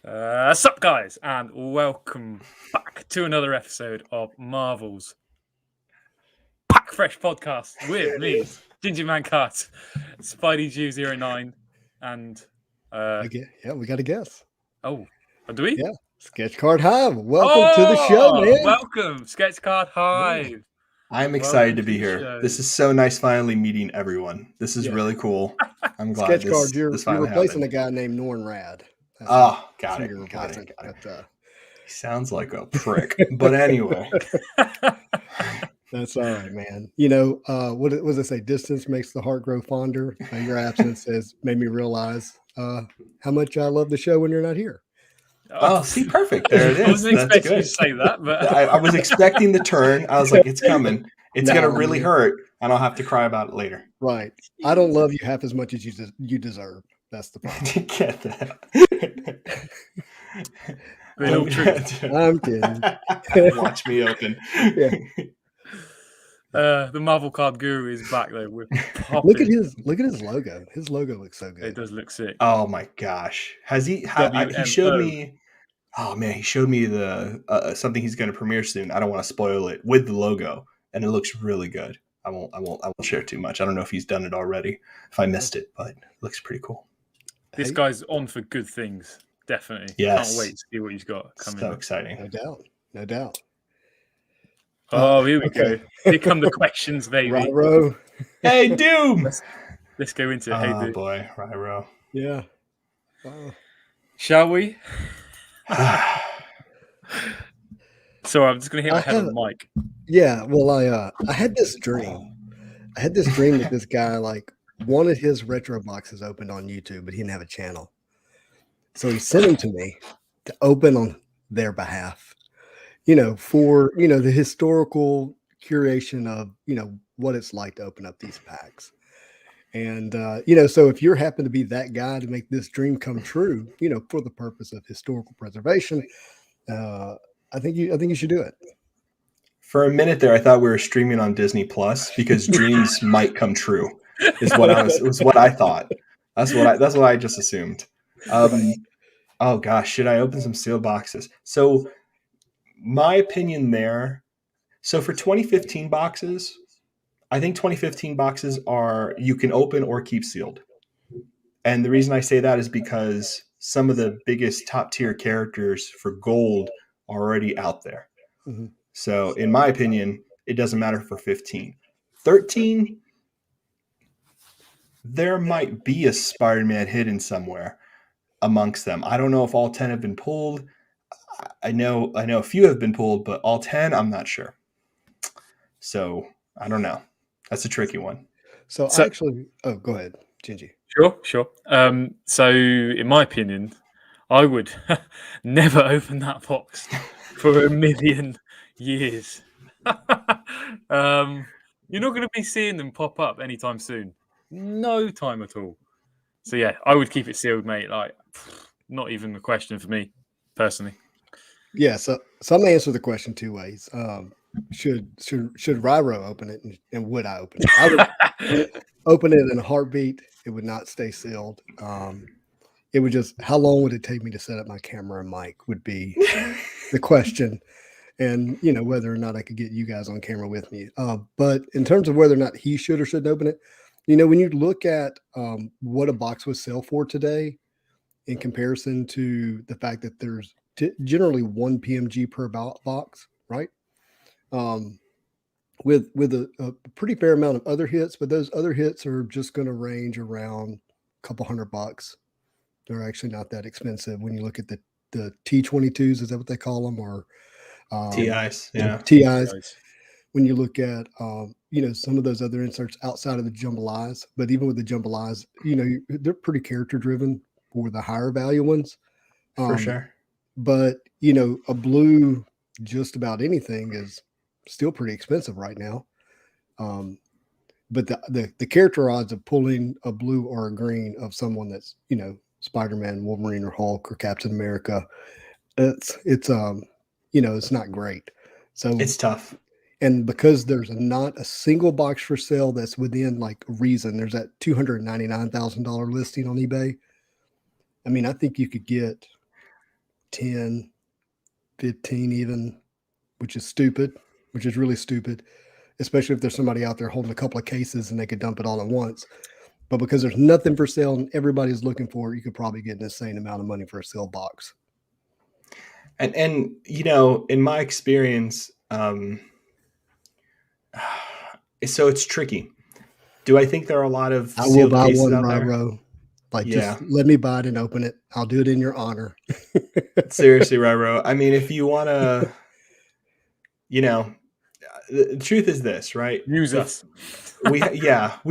Sup, guys, and welcome back to another episode of Marvel's Pack Fresh podcast with me, Ginger Man Cut, Spidey Jew 09, and we got a guess. do we? Yeah, Sketch Card Hive. Welcome to the show, man. Welcome, Sketch Card Hive. I'm excited to Welcome be to the here. show. This is so nice finally meeting everyone. This is Yeah. really cool. I'm glad Sketch Card, you're finally replacing happened. a guy named Norn Rad. Oh, got it. You're Got replacing. it. But, He sounds like a prick. But anyway. that's all right, man. You know, what does it say? Distance makes the heart grow fonder. Your absence has made me realize how much I love the show when you're not here. Oh, see, perfect. There it is. I wasn't That's expecting you good. to say that, but I was expecting the turn. I was like, it's coming. It's No, going to really man. hurt, and I'll have to cry about it later. Right. I don't love you half as much as you deserve. That's the problem. Get that. Real truth. I'm kidding. Watch me open. Yeah. The Marvel Card Guru is back though. We're Look at his logo. His logo looks so good. It does look sick. Oh my gosh! Has he? He WMO. showed me. Oh man, he showed me the something he's going to premiere soon. I don't want to spoil it with the logo, and it looks really good. I won't share too much. I don't know if he's done it already. If I missed it, but it looks pretty cool. This guy's on for good things. Definitely. Yes. Can't wait to see what he's got coming. So exciting. No doubt. Oh, here we okay. go. Here come the questions, baby. Ryro. Hey, Doom! Let's go into it. Hey, Oh dude. boy, Ryro. Yeah. Shall we? So I'm just going to hit my head on the mic. Yeah. Well, I had this dream. I had this dream that this guy wanted his retro boxes opened on YouTube, but he didn't have a channel. So he sent them to me to open on their behalf. For the historical curation of what it's like to open up these packs. And so if you're happen to be that guy to make this dream come true, for the purpose of historical preservation, I think you should do it. For a minute there, I thought we were streaming on Disney Plus because dreams might come true. Was what I thought. That's what I just assumed. Oh gosh, should I open some sealed boxes? So my opinion there. So for 2015 boxes, I think 2015 boxes you can open or keep sealed. And the reason I say that is because some of the biggest top tier characters for gold are already out there. Mm-hmm. So in my opinion, it doesn't matter for 15. 13, there might be a Spider-Man hidden somewhere amongst them. I don't know if all 10 have been pulled. I know a few have been pulled, but all 10, I'm not sure. So I don't know. That's a tricky one. So actually, go ahead, Gingy. Sure. So in my opinion, I would never open that box for a million years. You're not going to be seeing them pop up anytime soon. No time at all. So yeah, I would keep it sealed, mate. Like, not even a question for me, personally. Yeah, so I'm gonna answer the question two ways. Should Ryro open it, and would I open it? I would open it in a heartbeat. It would not stay sealed. It would just, how long would it take me to set up my camera and mic would be the question, and whether or not I could get you guys on camera with me. But in terms of whether or not he should or shouldn't open it, when you look at what a box would sell for today, in comparison to the fact that there's generally one PMG per box, right? With a pretty fair amount of other hits, but those other hits are just going to range around a couple $100. They're actually not that expensive when you look at the T22s. Is that what they call them? Or TIs, yeah. TIs. When you look at some of those other inserts outside of the jambalayas, but even with the jambalayas, they're pretty character driven for the higher value ones. For sure. But a blue just about anything is still pretty expensive right now. But the character odds of pulling a blue or a green of someone that's Spider-Man, Wolverine, or Hulk, or Captain America, it's not great. So it's tough. And because there's not a single box for sale that's within reason, there's that $299,000 listing on eBay. I mean, I think you could get 10, 15 even, which is stupid, which is really stupid, especially if there's somebody out there holding a couple of cases and they could dump it all at once. But because there's nothing for sale and everybody's looking for it, you could probably get an insane amount of money for a sealed box. And you know, in my experience, so it's tricky. Do I think there are a lot of I will sealed buy cases one, out there? Ryro. Like, Yeah. just let me buy it and open it. I'll do it in your honor. Seriously, Ryro. I mean, if you want to, you know, the truth is this, right? Use us. We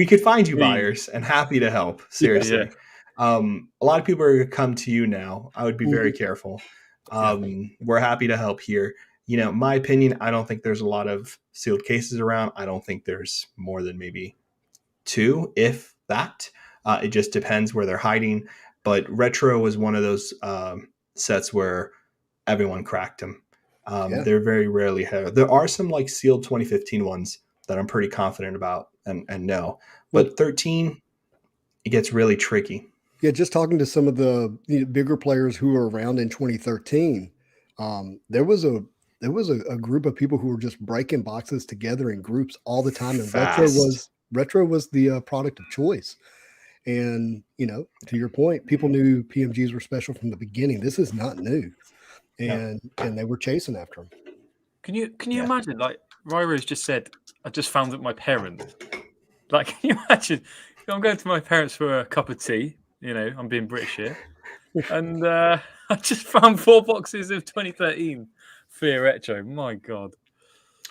could find you Please. buyers and happy to help. Seriously. A lot of people are going to come to you now. I would be very careful. We're happy to help here. You know, my opinion, I don't think there's a lot of sealed cases around. I don't think there's more than maybe 2, if that. It just depends where they're hiding. But Retro was one of those sets where everyone cracked them. They're very rarely had. There are some like sealed 2015 ones that I'm pretty confident about and know. But 13, it gets really tricky. Yeah, just talking to some of the bigger players who were around in 2013, there was a group of people who were just breaking boxes together in groups all the time, and Fast. Retro was the product of choice. And to your point, people knew PMGs were special from the beginning. This is not new, and they were chasing after them. Can you imagine? Like Ryro's just said, I just found that my parents. Like, can you imagine? I'm going to my parents for a cup of tea. I'm being British here, and I just found 4 boxes of 2013 Fear Retro. My God!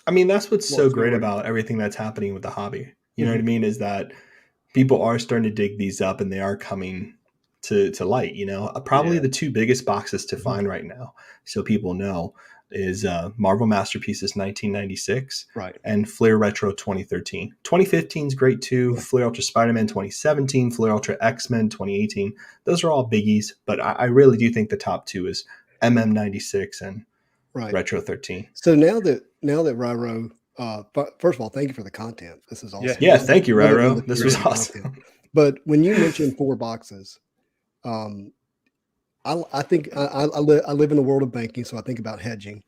I mean, that's what's so great about everything that's happening with the hobby. You know what I mean? Is that people are starting to dig these up, and they are coming to light. Probably the 2 biggest boxes to find right now, so people know, is Marvel Masterpieces 1996, right, and Flair Retro 2013. 2015 is great too. Flair Ultra Spider-Man 2017, Flair Ultra X-Men 2018. Those are all biggies, but I really do think the top 2 is MM96 and Retro 13. So now that Ryro, first of all, thank you for the content. This is awesome. Yeah, thank you, Ryro. This was awesome. Content. But when you mentioned 4 boxes, I think I live in the world of banking, so I think about hedging.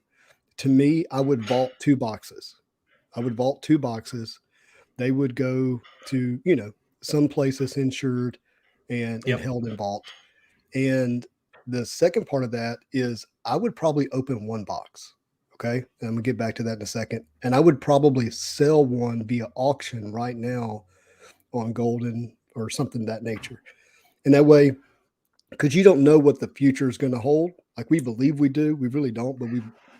To me, I would vault 2 boxes. They would go to some places insured and held in vault. And the second part of that is I would probably open 1 box. Okay, and I'm gonna get back to that in a second. And I would probably sell one via auction right now on Golden or something of that nature. And that way, because you don't know what the future is going to hold. Like we believe we do, we really don't. But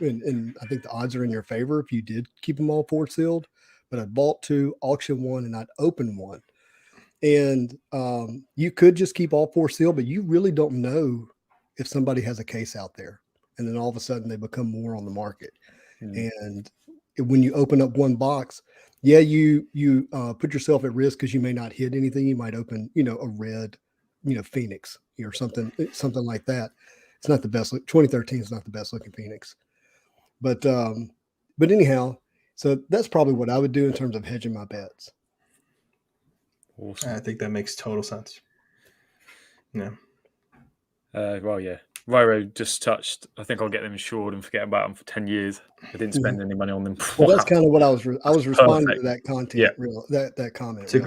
and I think the odds are in your favor if you did keep them all 4 sealed. But I'd vault 2, auction 1, and I'd open 1. And you could just keep all 4 sealed, but you really don't know if somebody has a case out there, and then all of a sudden they become more on the market. And when you open up 1 box, you put yourself at risk because you may not hit anything. You might open a red Phoenix or something like that. It's not the best. 2013 is not the best looking Phoenix, but anyhow, so that's probably what I would do in terms of hedging my bets. Awesome. I think that makes total sense. Yeah. Ryro just touched. I think I'll get them insured and forget about them for 10 years. I didn't spend any money on them. Well, that's kind of what I was responding to that content. Yeah. That comment. It's a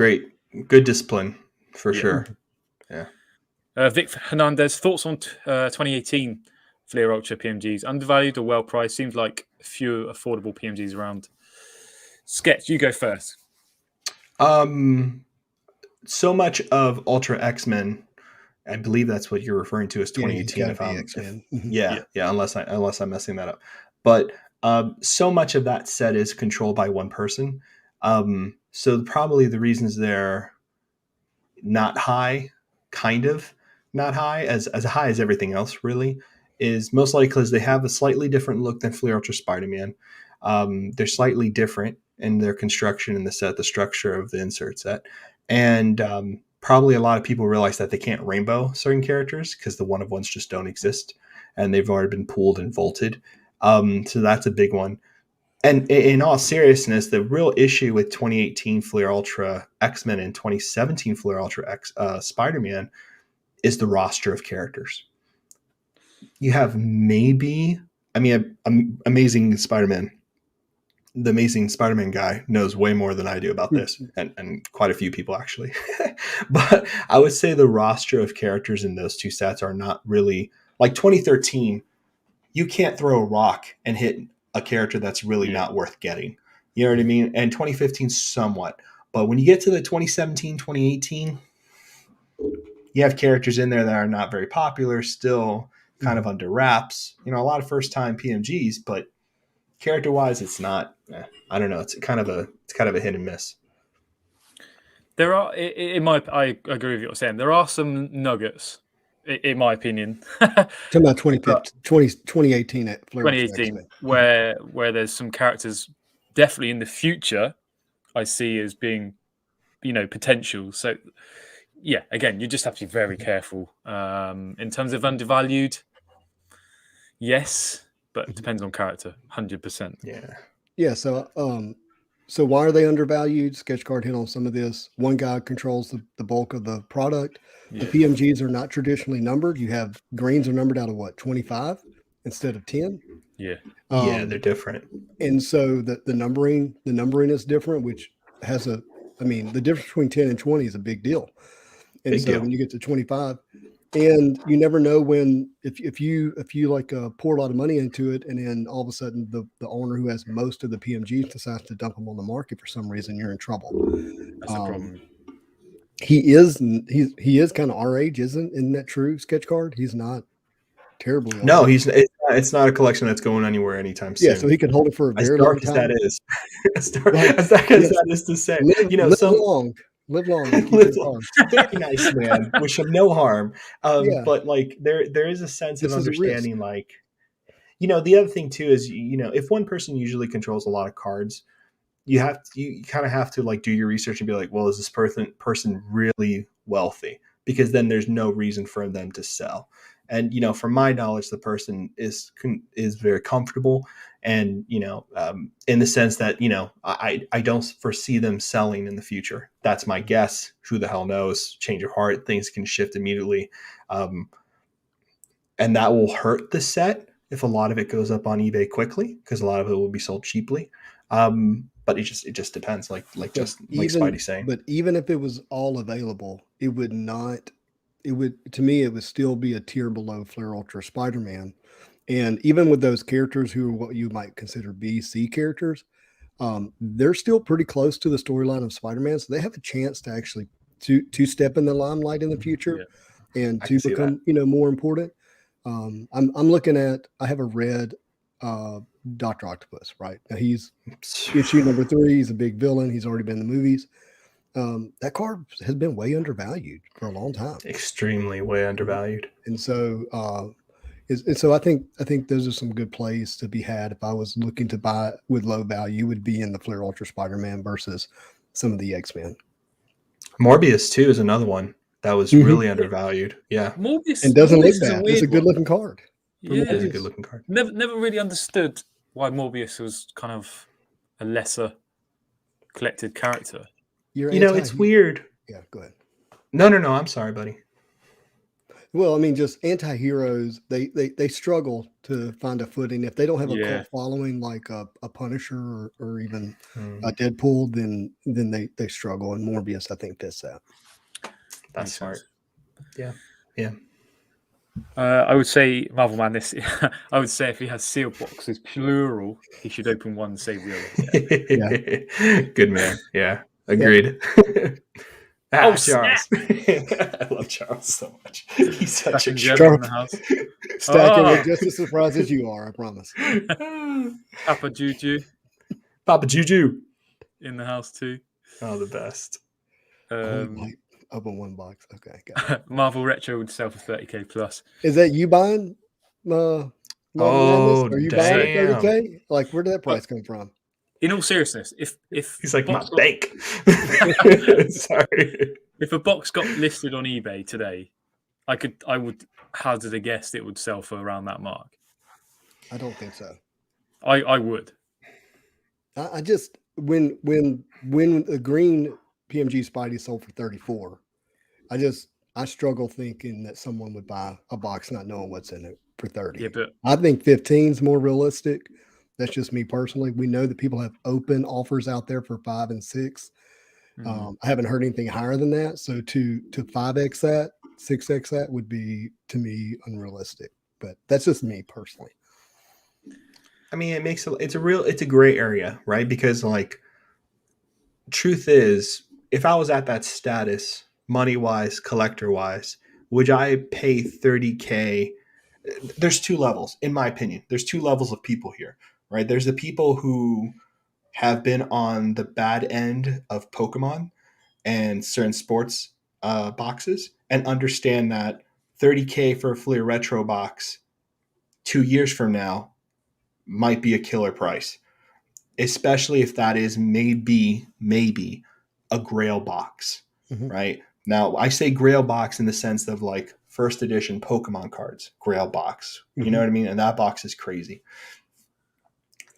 good discipline for sure. Yeah. Vic Hernandez, thoughts on 2018 Flair Ultra PMGs? Undervalued or well priced? Seems like a few affordable PMGs around. Sketch, you go first. So much of Ultra X-Men, I believe that's what you're referring to as 2018. Unless I'm messing that up. But so much of that set is controlled by one person. So probably the reasons they're not high, kind of not high, as high as everything else really, is most likely because they have a slightly different look than Flair Ultra Spider-Man. They're slightly different in their construction in the set, the structure of the insert set. And probably a lot of people realize that they can't rainbow certain characters because the one-of-ones just don't exist, and they've already been pooled and vaulted. So that's a big one. And in all seriousness, the real issue with 2018 Flair Ultra X-Men and 2017 Flair Ultra Spider-Man is the roster of characters. You have maybe, Amazing Spider-Man. The Amazing Spider-Man guy knows way more than I do about this, and quite a few people actually. But I would say the roster of characters in those two sets are not really like 2013. You can't throw a rock and hit a character that's really not worth getting. You know what I mean? And 2015 somewhat. But when you get to the 2017, 2018, you have characters in there that are not very popular, still kind of under wraps. You know, a lot of first-time PMGs, but character-wise, it's not. I don't know. It's kind of a hit and miss. There are, I agree with what you're saying. There are some nuggets, in my opinion. Talking about 2018 at Flare 2018, where there's some characters definitely in the future I see as being, potential. So, yeah, again, you just have to be very careful. In terms of undervalued, yes, but it depends on character, 100%. Yeah. So why are they undervalued? Sketchcard hit on some of this. One guy controls the bulk of the product. The PMGs are not traditionally numbered. You have greens are numbered out of what, 25 instead of 10? Yeah. They're different. And so the numbering is different, which has the difference between 10 and 20 is a big deal. And so when you get to 25, and you never know when, if you like pour a lot of money into it, and then all of a sudden the owner who has most of the PMGs decides to dump them on the market for some reason, you're in trouble. That's a problem. He is kind of our age, isn't that true? Sketchcard, he's not terribly old. No, it's not a collection that's going anywhere anytime soon. Yeah, so he can hold it for a very long time. As dark as that is to say, live long, very nice, man. Wish him no harm. But like there is a sense of understanding, like, the other thing too is, if one person usually controls a lot of cards, you kind of have to like do your research and be like, well, is this person really wealthy? Because then there's no reason for them to sell. And, from my knowledge, the person is very comfortable, and, in the sense that, I don't foresee them selling in the future. That's my guess. Who the hell knows? Change of heart, things can shift immediately. And that will hurt the set if a lot of it goes up on eBay quickly, because a lot of it will be sold cheaply. But it just depends, like Spidey's saying. But even if it was all available, it would to me, it would still be a tier below Flare Ultra Spider-Man. And even with those characters who are what you might consider B, C characters, they're still pretty close to the storyline of Spider-Man. So they have a chance to actually to step in the limelight in the future and to become, more important. I'm looking at, I have a red Dr. Octopus, right? Now he's issue number 3. He's a big villain. He's already been in the movies. That card has been way undervalued for a long time. Extremely way undervalued. And so, I think those are some good plays to be had. If I was looking to buy with low value, would be in the Flare Ultra Spider-Man versus some of the X-Men. Morbius too is another one that was really undervalued. Yeah, Morbius, and doesn't look bad. It's a good looking card. Yeah, it's a good looking card. Never really understood why Morbius was kind of a lesser collected character. It's weird. Yeah, go ahead. No, I'm sorry, buddy. Well, just anti-heroes, they struggle to find a footing. If they don't have a cult following like a Punisher or even a Deadpool, then they struggle. And Morbius, I think, fits that. That's smart. Yeah. I would say Marvel Madness. I would say if he has seal boxes plural, he should open one and save the other. Good man. Yeah. Agreed. Charles. I love Charles so much. He's such a Charles in the house. Stacking with just as surprised as you are, I promise. Papa Juju in the house too. Oh, the best. Open one box. Okay, got it. Marvel Retro would sell for 30k plus. Is that you buying? Are you buying at 30k? Like, where did that price come from? In all seriousness, if he's like, my bank. Sorry. If a box got listed on eBay today, I would hazard a guess it would sell for around that mark. I don't think so. I would. I just when the green PMG Spidey sold for 34, I struggle thinking that someone would buy a box not knowing what's in it for 30. Yeah, but I think 15 is more realistic. That's just me personally. We know that people have open offers out there for 5 and 6. I haven't heard anything higher than that. So to 5x that, 6x that would be to me unrealistic. But that's just me personally. I mean, it's a gray area, right? Because like, truth is, if I was at that status, money wise, collector wise, would I pay 30K? There's two levels, in my opinion. There's two levels of people here, right? There's the people who have been on the bad end of Pokemon and certain sports boxes and understand that 30K for a Fleer Retro box 2 years from now might be a killer price, especially if that is maybe a Grail box, right? Now, I say Grail box in the sense of like first edition Pokemon cards, Grail box. You know what I mean? And that box is crazy.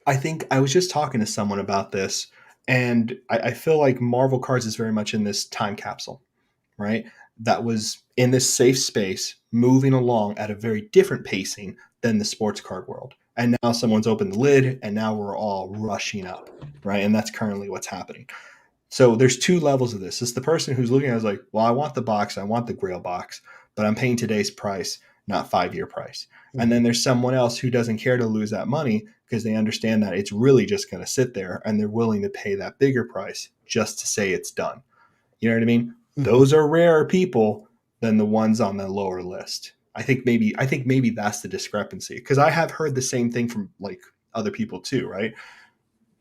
I think I was just talking to someone about this, and I feel like Marvel cards is very much in this time capsule, right? That was in this safe space, moving along at a very different pacing than the sports card world. And now someone's opened the lid, and now we're all rushing up, right? And that's currently what's happening. So there's two levels of this. It's the person who's looking at it is like, well, I want the box, I want the Grail box, but I'm paying today's price, not 5-year price. And then there's someone else who doesn't care to lose that money because they understand that it's really just going to sit there, and they're willing to pay that bigger price just to say it's done. You know what I mean? Those are rarer people than the ones on the lower list. I think maybe that's the discrepancy, because I have heard the same thing from like other people too, right?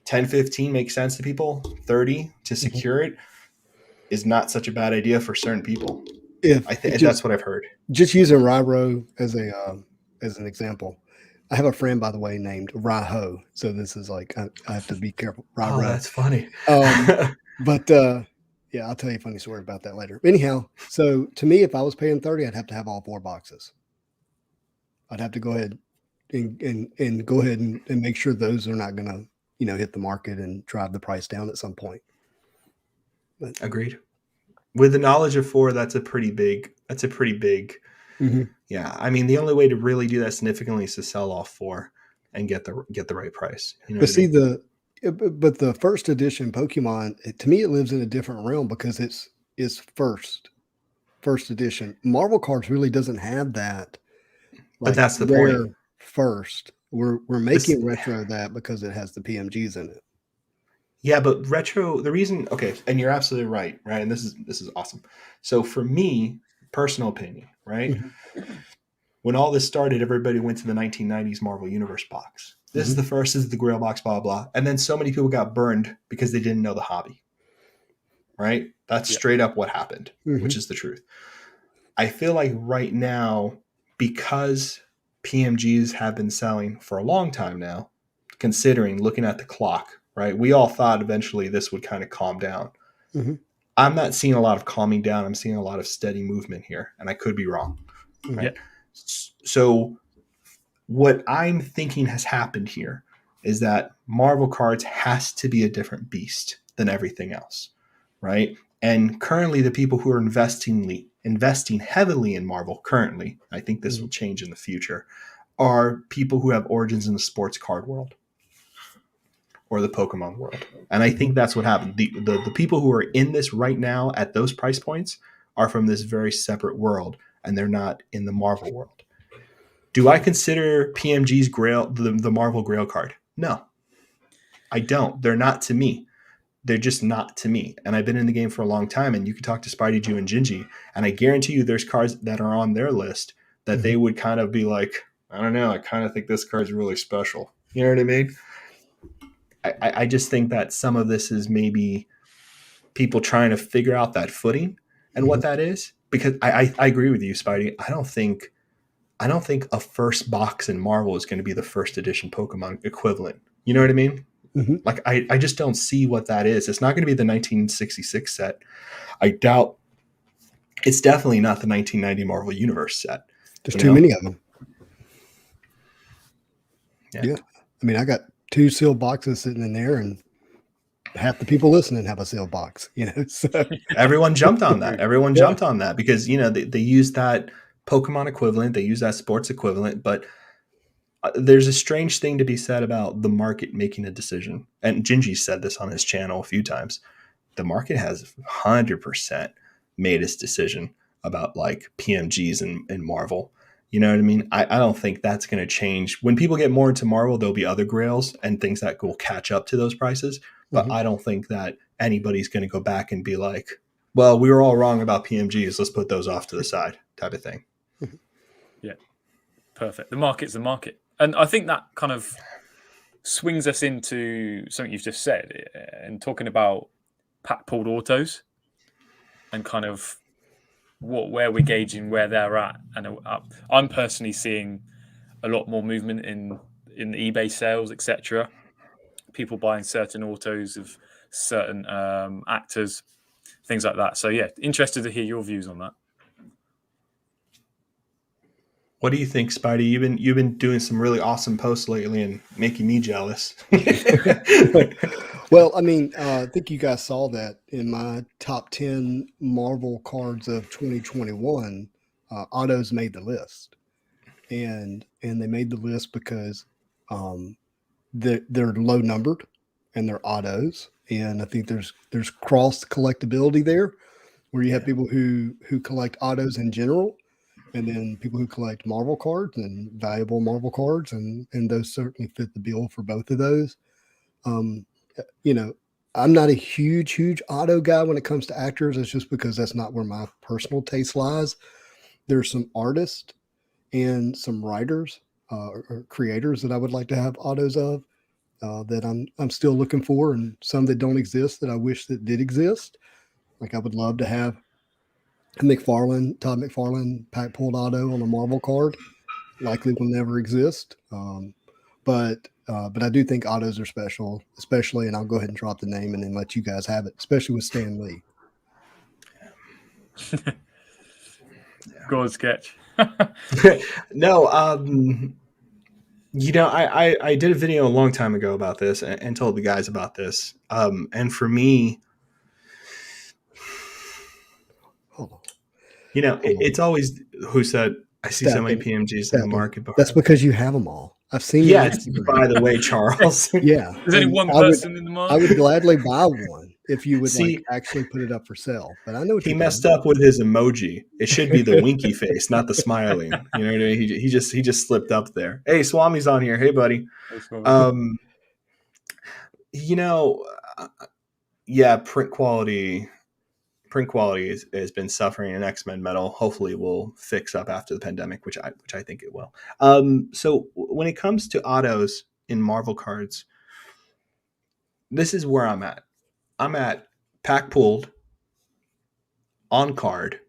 10, 15 makes sense to people. 30 to secure it is not such a bad idea for certain people. That's what I've heard. Just using Ryro as an example. I have a friend, by the way, named Ryho. So this is like I have to be careful. Ryro. Oh, that's funny. But yeah, I'll tell you a funny story about that later. Anyhow, so to me, if I was paying 30, I'd have to have all 4 boxes. I'd have to go ahead and go ahead and make sure those are not going to, hit the market and drive the price down at some point. But, agreed. With the knowledge of 4, that's a pretty big. Yeah. I mean, the only way to really do that significantly is to sell all 4 and get the right price. You know but see, but the first edition Pokemon, to me, it lives in a different realm because it's first edition. Marvel cards really doesn't have that. But that's the point. First, we're making retro that because it has the PMGs in it. Yeah, but retro, the reason, okay, and you're absolutely right, and this is awesome. So for me, personal opinion, right? When all this started, everybody went to the 1990s Marvel Universe box. This is the first, this is the Grail box, blah, blah. And then so many people got burned because they didn't know the hobby, right? That's straight up what happened, which is the truth. I feel like right now, because PMGs have been selling for a long time now, considering looking at the clock, right? We all thought eventually this would kind of calm down. I'm not seeing a lot of calming down. I'm seeing a lot of steady movement here, and I could be wrong. Right? So what I'm thinking has happened here is that Marvel cards has to be a different beast than everything else, right? And currently the people who are investing heavily in Marvel currently, I think this will change in the future, are people who have origins in the sports card world or the Pokemon world. And I think that's what happened. The people who are in this right now at those price points are from this very separate world, and they're not in the Marvel world. Do I consider PMG's Grail the Marvel Grail card? No, I don't. They're not to me. They're just not to me. And I've been in the game for a long time, and you can talk to Spidey, Jew, and Gingy, and I guarantee you there's cards that are on their list that they would kind of be like, I don't know, I kind of think this card's really special. You know what I mean? I just think that some of this is maybe people trying to figure out that footing and what that is. Because I agree with you, Spidey. I don't think a first box in Marvel is going to be the first edition Pokemon equivalent. You know what I mean? Like, I just don't see what that is. It's not going to be the 1966 set. I doubt. It's definitely not the 1990 Marvel Universe set. There's too many of them. Yeah. I mean, I got 2 sealed boxes sitting in there, and half the people listening have a sealed box, so Everyone jumped on that. Everyone Yeah. jumped on that because, they use that Pokemon equivalent. They use that sports equivalent. But there's a strange thing to be said about the market making a decision. And Gingy said this on his channel a few times. The market has 100% made its decision about like PMGs and Marvel. You know what I mean? I don't think that's going to change. When people get more into Marvel, there'll be other grails and things that will catch up to those prices. But I don't think that anybody's going to go back and be like, well, we were all wrong about PMGs. Let's put those off to the side type of thing. Yeah, perfect. The market's the market. And I think that kind of swings us into something you've just said and talking about pack pulled autos and kind of where we're gauging where they're at. And I'm personally seeing a lot more movement in the eBay sales, etc. People buying certain autos of certain actors, things like that. So yeah, interested to hear your views on that. What do you think, Spidey? You've been doing some really awesome posts lately and making me jealous. Well, I mean, I think you guys saw that in my top 10 Marvel cards of 2021. Autos made the list, and they made the list because they're low numbered and they're autos, and I think there's cross collectability there, where you have people who collect autos in general, and then people who collect Marvel cards and valuable Marvel cards, and those certainly fit the bill for both of those. I'm not a huge auto guy when it comes to actors. It's just because that's not where my personal taste lies. There's some artists and some writers or creators that I would like to have autos of that I'm still looking for, and some that don't exist that I wish that did exist. Like I would love to have Todd McFarlane pack pulled auto on a Marvel card. Likely will never exist. But I do think autos are special, especially, and I'll go ahead and drop the name and then let you guys have it, especially with Stan Lee. Go on, Sketch. No, I did a video a long time ago about this and told the guys about this. And for me, it's always who said, I see so many PMGs in the market. That's because you have them all. I've seen. Yes, by the way, Charles. Yeah. There's only one person in the market. I would gladly buy one if you would actually put it up for sale. But I know he messed up with his emoji. It should be the winky face, not the smiling. You know what I mean? He just slipped up there. Hey, Swami's on here. Hey, buddy. Print quality has been suffering, and X-Men Metal hopefully will fix up after the pandemic, which I think it will. So when it comes to autos in Marvel cards, this is where I'm at. I'm at pack pulled on card.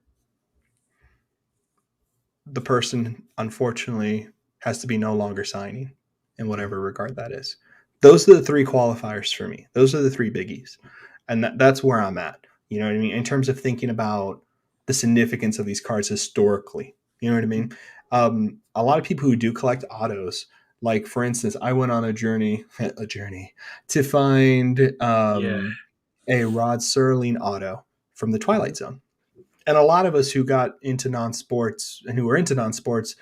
The person unfortunately has to be no longer signing in whatever regard that is. Those are the three qualifiers for me. Those are the three biggies. And that's where I'm at. You know what I mean? In terms of thinking about the significance of these cards historically. You know what I mean? A lot of people who do collect autos, like for instance, I went on a journey to find a Rod Serling auto from the Twilight Zone. And a lot of us who got into non-sports and who were into non-sports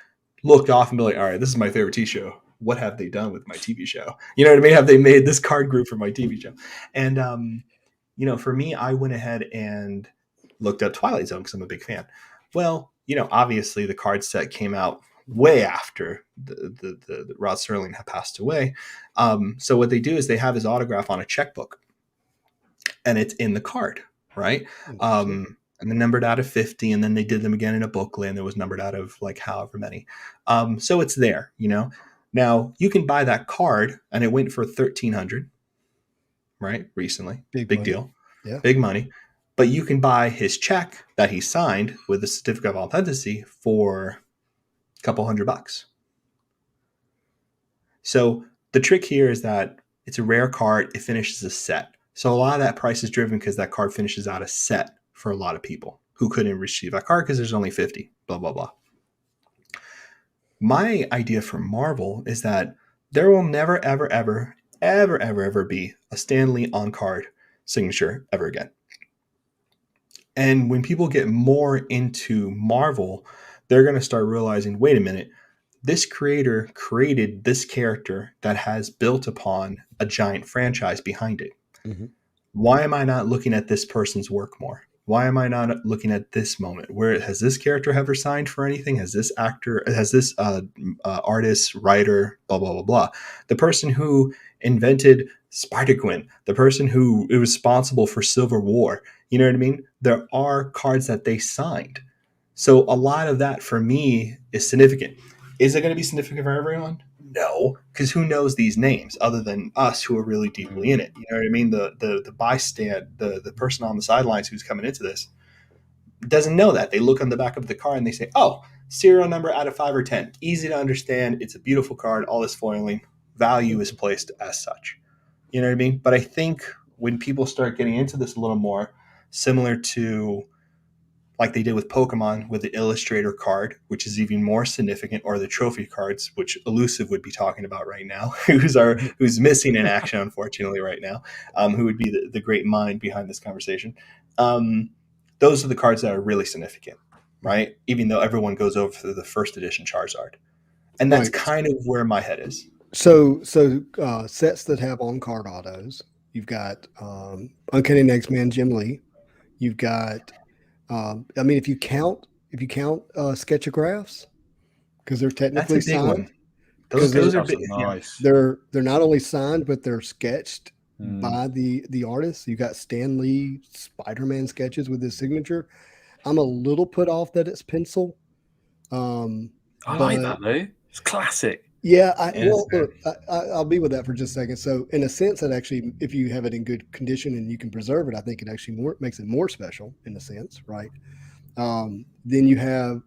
looked off and be like, all right, this is my favorite TV show. What have they done with my TV show? You know what I mean? Have they made this card group for my TV show? And, for me, I went ahead and looked up Twilight Zone because I'm a big fan. Well, obviously the card set came out way after the Rod Serling had passed away. So what they do is they have his autograph on a checkbook and it's in the card, right? And then numbered out of 50, and then they did them again in a booklet, and it was numbered out of like however many. So it's there, Now you can buy that card, and it went for $1,300, right? Recently, big deal, big money. But you can buy his check that he signed with the certificate of authenticity for a couple $100. So the trick here is that it's a rare card. It finishes a set. So a lot of that price is driven because that card finishes out a set for a lot of people who couldn't receive that card because there's only 50, blah, blah, blah. My idea for Marvel is that there will never, ever, ever, ever, ever, ever be a Stan Lee on card signature ever again. And when people get more into Marvel, they're going to start realizing, wait a minute, this creator created this character that has built upon a giant franchise behind it. Mhm. Why am I not looking at this person's work more? Why am I not looking at this moment? Where has this character ever signed for anything? Has this artist, writer, blah, blah, blah, blah. The person who invented Spider-Gwen, the person who is responsible for Civil War, you know what I mean? There are cards that they signed. So a lot of that for me is significant. Is it going to be significant for everyone? No, because who knows these names other than us who are really deeply in it? You know what I mean? The bystand, the person on the sidelines who's coming into this doesn't know that. They look on the back of the card and they say, "Oh, serial number out of 5 or 10. Easy to understand. It's a beautiful card. All this foiling value is placed as such." You know what I mean? But I think when people start getting into this a little more, similar to like they did with Pokemon with the Illustrator card, which is even more significant, or the trophy cards, which Elusive would be talking about right now, who's missing in action, unfortunately, right now, who would be the great mind behind this conversation. Those are the cards that are really significant, right? Even though everyone goes over to the first edition Charizard. And that's Right. kind of where my head is. So sets that have on-card autos, you've got Uncanny X-Men Jim Lee. You've got, I mean, if you count sketchographs, because they're That's technically a big signed. one. Those are That's big. nice. They're not only signed, but they're sketched Mm. by the artist. You got Stan Lee Spider-Man sketches with his signature. I'm a little put off that it's pencil. I like that though. It's classic. Yeah, Yes, look, I'll be with that for just a second. So, in a sense, that actually, if you have it in good condition and you can preserve it, I think it actually makes it more special in a sense, right? Then you have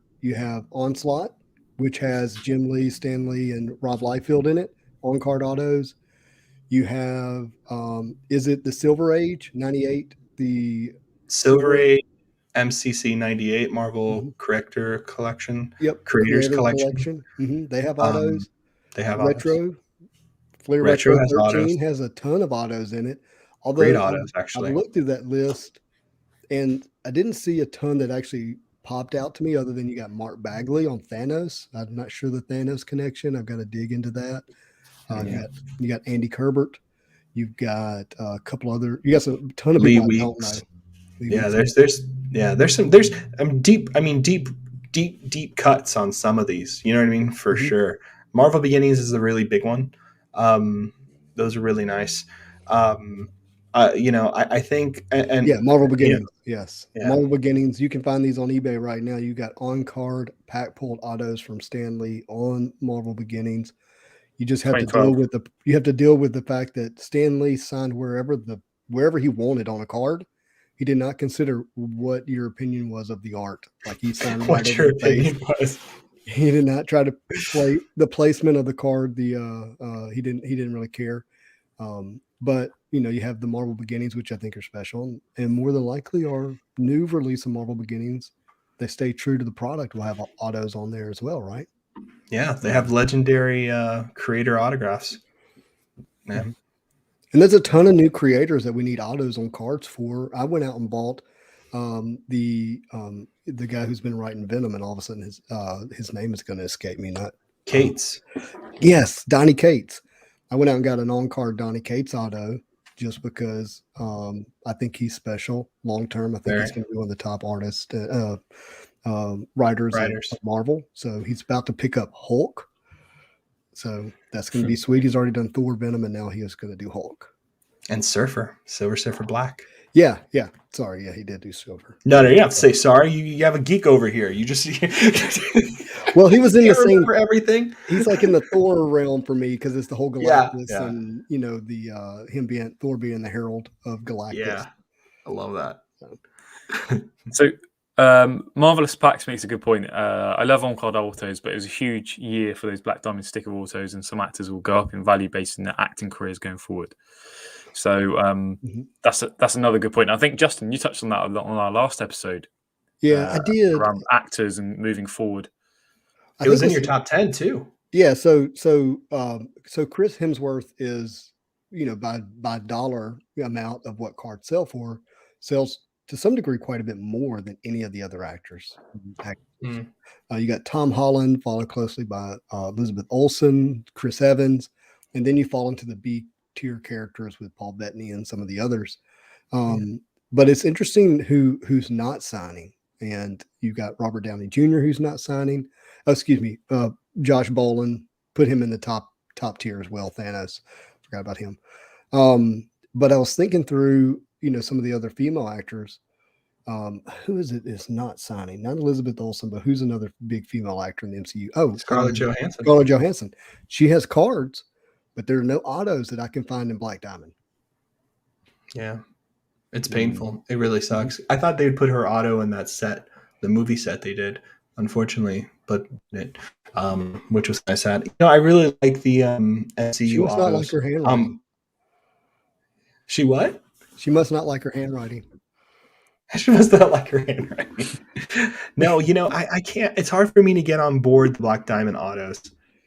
Onslaught, which has Jim Lee, Stan Lee, and Rob Liefeld in it, on card autos. You have, is it the Silver Age '98? The Silver Age, MCC 98, Marvel Mhm. Corrector Collection, Yep, Creators Creator Collection. They have autos. They have autos. Retro, Flair Retro Retro has 13 autos. has a ton of autos in it. Great Although autos, I've actually. looked through that list and I didn't see a ton that actually popped out to me other than you got Mark Bagley on Thanos. I'm not sure the Thanos connection. I've got to dig into that. You got Andy Kerbert. You've got a couple other. You got a ton of Lee people I don't Weeks. know. Lee Yeah, Weeks. there's deep cuts on some of these. You know what I mean? For sure. Marvel Beginnings is a really big one. Those are really nice. I think and Yeah, Marvel Beginnings. Yes. Yeah. Marvel Beginnings. You can find these on eBay right now. You got on card pack pulled autos from Stan Lee on Marvel Beginnings. You just have to deal 2012. with the fact that Stan Lee signed wherever he wanted on a card. He did not consider what your opinion was of the art. Like he signed right what over your the face. opinion was. He did not try to play the placement of the card. He didn't really care. But you have the Marvel Beginnings, which I think are special, and more than likely our new release of Marvel Beginnings, they stay true to the product. Will have autos on there as well, right? Yeah, they have legendary creator autographs. Yeah. Mm-hmm. And there's a ton of new creators that we need autos on cards for. I went out and bought the guy who's been writing Venom, and all of a sudden his name is going to escape me. Not Cates. Yes, Donnie Cates. I went out and got an on-card Donnie Cates auto just because I think he's special long term. I think he's going to be one of the top artists, writers of Marvel. So he's about to pick up Hulk. So that's going to be sweet. He's already done Thor, Venom, and now he is going to do Hulk. And Silver Surfer Black. Yeah. Sorry, yeah, he did do Silver. No, you have to say sorry. You have a geek over here. You just well, he was in the same for everything. He's like in the Thor realm for me because it's the whole Galactus and the Thor being the herald of Galactus. Yeah, I love that. So Marvelous Packs makes a good point. I love on-card autos, but it was a huge year for those Black Diamond sticker autos, and some actors will go up in value based on their acting careers going forward. So that's another good point. I think, Justin, you touched on that a lot on our last episode. Yeah, I did. Around actors and moving forward. It was in your top 10 too. Yeah, so Chris Hemsworth is, by dollar amount of what cards sell for, sells to some degree quite a bit more than any of the other actors. Mm. You got Tom Holland, followed closely by Elizabeth Olsen, Chris Evans, and then you fall into the B tier characters with Paul Bettany and some of the others. But it's interesting who's not signing, and you got Robert Downey Jr. who's not signing. Oh, excuse me, Josh Brolin, put him in the top tier as well. Thanos, forgot about him. But I was thinking through, some of the other female actors. Who is it is not signing? Not Elizabeth Olsen, but who's another big female actor in the MCU? Oh, Scarlett Johansson. Scarlett Johansson. She has cards, but there are no autos that I can find in Black Diamond. Yeah, it's painful. It really sucks. I thought they'd put her auto in that set, the movie set they did. Unfortunately, but it, which was kind of sad. I really like the MCU She must autos. not like her handwriting. She what? She must not like her handwriting. She must not like her handwriting. No, I can't. It's hard for me to get on board the Black Diamond autos.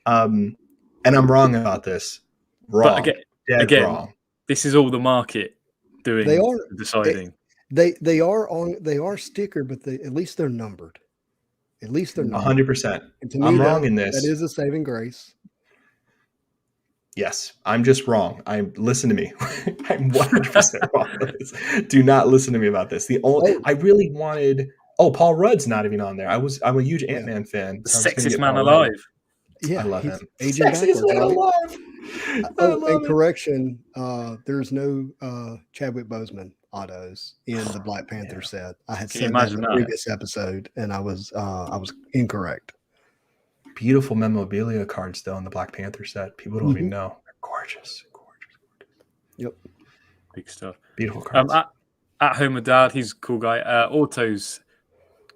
And I'm wrong about this. Wrong. But again, wrong. This is all the market doing. They are deciding. They are sticker, but at least they're numbered. At least they're numbered. 100%. And to me, I'm wrong in this. That is a saving grace. Yes, I'm just wrong. Listen to me. I'm 100% wrong about this. Do not listen to me about this. I really wanted. Oh, Paul Rudd's not even on there. I'm a huge Ant-Man fan. The sexiest man alive. Yeah, I love him. Sexiest man alive. And correction, there's no Chadwick Boseman autos in the Black Panther set. I had said that in the previous episode, and I was incorrect. Beautiful memorabilia cards though in the Black Panther set. People don't even know. They're gorgeous. Yep. Big stuff. Beautiful cards. At home with Dad, he's a cool guy. Auto's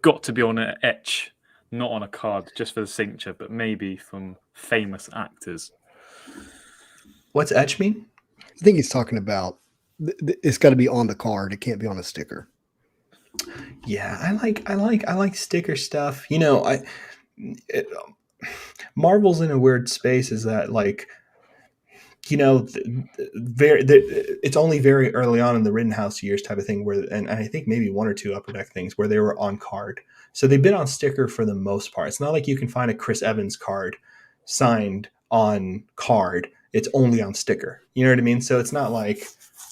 got to be on an etch, not on a card, just for the signature, but maybe from famous actors. What's etch mean? I think he's talking about it's got to be on the card. It can't be on a sticker. Yeah, I like sticker stuff. Marvel's in a weird space. Is that it's only very early on in the Rittenhouse years type of thing where, and I think maybe one or two Upper Deck things where they were on card. So they've been on sticker for the most part. It's not like you can find a Chris Evans card signed on card. It's only on sticker. You know what I mean? So it's not like,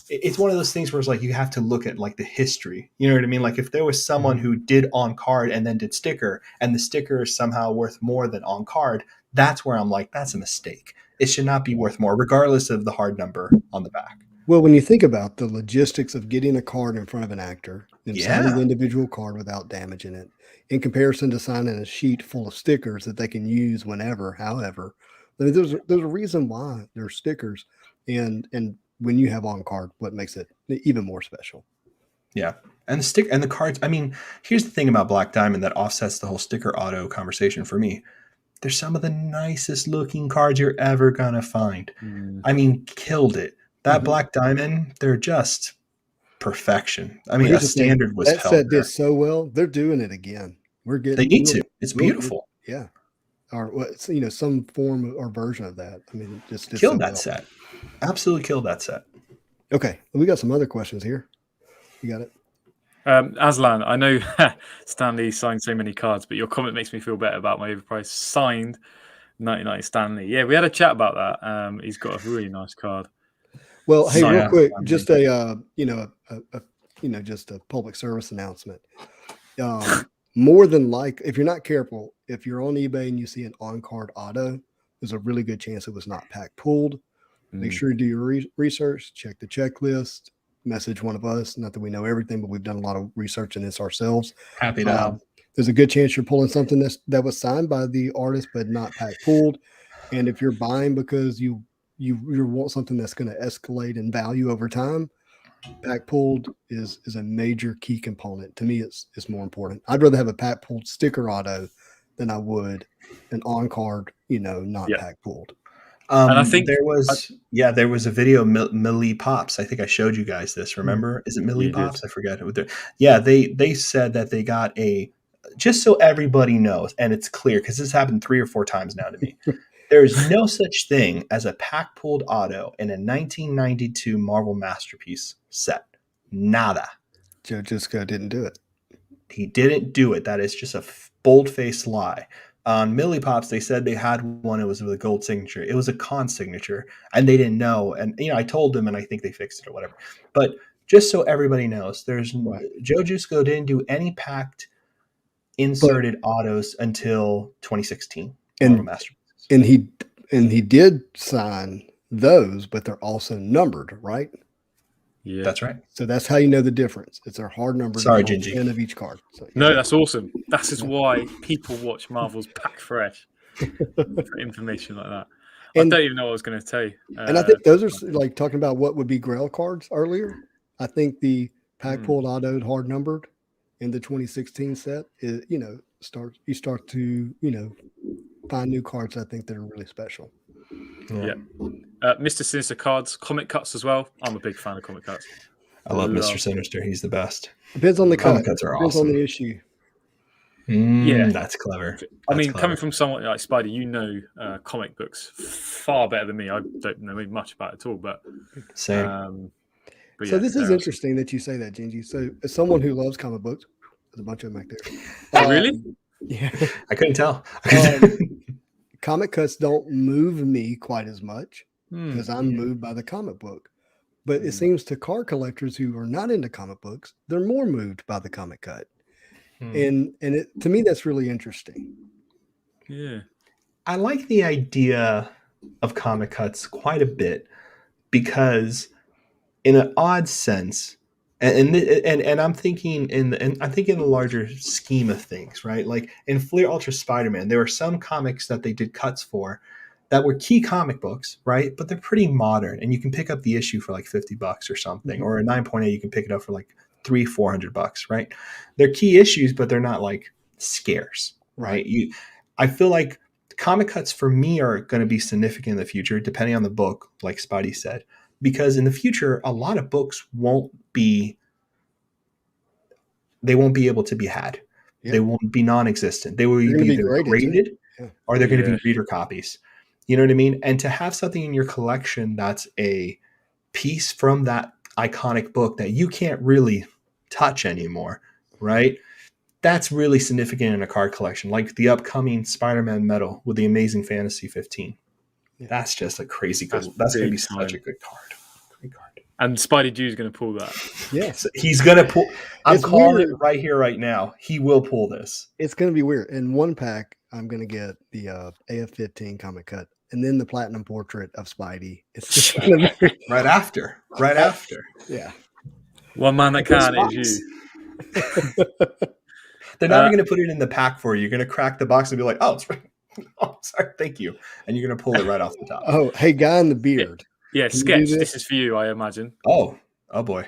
it's one of those things where it's like you have to look at like the history. You know what I mean? Like if there was someone who did on card and then did sticker, and the sticker is somehow worth more than on card, that's where I'm like, that's a mistake. It should not be worth more, regardless of the hard number on the back. Well, when you think about the logistics of getting a card in front of an actor and signing the individual card without damaging it, in comparison to signing a sheet full of stickers that they can use whenever, however, I mean, there's a reason why there's stickers, and when you have on card, what makes it even more special. Yeah. And the cards. I mean, here's the thing about Black Diamond that offsets the whole sticker auto conversation for me. They're some of the nicest looking cards you're ever going to find. I mean, killed it. That Black Diamond, they're just perfection. I mean, a standard was held. That set did so well. They're doing it again. They need to. It's beautiful. Yeah. Or some form or version of that. I mean, just killed that set. Absolutely killed that set. Okay, we got some other questions here. You got it. Aslan, I know Stanley signed so many cards, but your comment makes me feel better about my overpriced signed 99 Stanley. Yeah, we had a chat about that. He's got a really nice card. Well, hey, real quick, just just a public service announcement. More than if you're not careful, if you're on eBay and you see an on-card auto, there's a really good chance it was not pack pulled. Make sure you do your research, check the checklist, message one of us. Not that we know everything, but we've done a lot of research in this ourselves. Happy to help. There's a good chance you're pulling something that was signed by the artist, but not pack pulled. And if you're buying because you want something that's going to escalate in value over time, pack pulled is a major key component. To me, it's more important. I'd rather have a pack pulled sticker auto than I would an on card, not pack pulled. And I think there was a video, Millie Pops. I think I showed you guys this. Remember? Is it Millie Pops? I forget. They said that they got just so everybody knows, and it's clear because this happened 3 or 4 times now to me. There is no such thing as a pack pulled auto in a 1992 Marvel Masterpiece set. Nada. Joe Jusko didn't do it. He didn't do it. That is just a bold-faced lie. On Millie Pops, they said they had one. It was with a gold signature. It was a con signature, and they didn't know. And I told them, and I think they fixed it or whatever. But just so everybody knows, Joe Jusko didn't do any packed inserted autos until 2016. And he did sign those, but they're also numbered, right? Yeah, that's right. So that's how you know the difference. It's a hard number. Sorry, Gingy. End of each card. So, no, that's awesome. That is why people watch Marvel's Pack Fresh for information like that. And, I don't even know what I was going to tell you. And I think those are like talking about what would be Grail cards earlier. I think the pack pulled autoed hard numbered in the 2016 set is, you start to, find new cards. I think that are really special. Yeah. Mr. Sinister cards, comic cuts as well. I'm a big fan of comic cuts. I love Mr. Sinister. He's the best. Depends on the comic cuts are Depends awesome. on the issue. That's clever. Coming from someone like Spidey, comic books far better than me. I don't know much about it at all, but same. So this is interesting that you say that, Gingy. So as someone who loves comic books, there's a bunch of them back there. Really? Yeah. I couldn't tell. Comic cuts don't move me quite as much because I'm moved by the comic book. But it seems to card collectors who are not into comic books, they're more moved by the comic cut. And to me, that's really interesting. Yeah. I like the idea of comic cuts quite a bit because in an odd sense, and I'm thinking in the larger scheme of things, right? Like in Fleer Ultra Spider-Man, there were some comics that they did cuts for that were key comic books, right? But they're pretty modern, and you can pick up the issue for like $50 or something, or a 9.8 you can pick it up for like $300-400, right? They're key issues, but they're not like scarce, right? I feel like comic cuts for me are going to be significant in the future, depending on the book, like Spidey said. Because in the future, a lot of books won't be able to be had. Yeah. They won't be non-existent. They will be either graded or they're going to be reader copies. You know what I mean? And to have something in your collection that's a piece from that iconic book that you can't really touch anymore, right? That's really significant in a card collection, like the upcoming Spider-Man Metal with the Amazing Fantasy 15. Yeah. That's just a crazy good. That's going to be such a good card. Great card. And Spidey Jew's going to pull that. Yes, he's going to pull. I'm calling it right here, right now. He will pull this. It's going to be weird. In one pack, I'm going to get the AF-15 comic cut, and then the Platinum Portrait of Spidey. It's just right after. Yeah. One man that can is you. They're not even going to put it in the pack for you. You're going to crack the box and be like, "Oh, it's right. Oh, sorry, thank you," and you're going to pull it right off the top. Oh, hey, guy in the beard. Yeah, Sketch. This is for you, I imagine. Oh boy.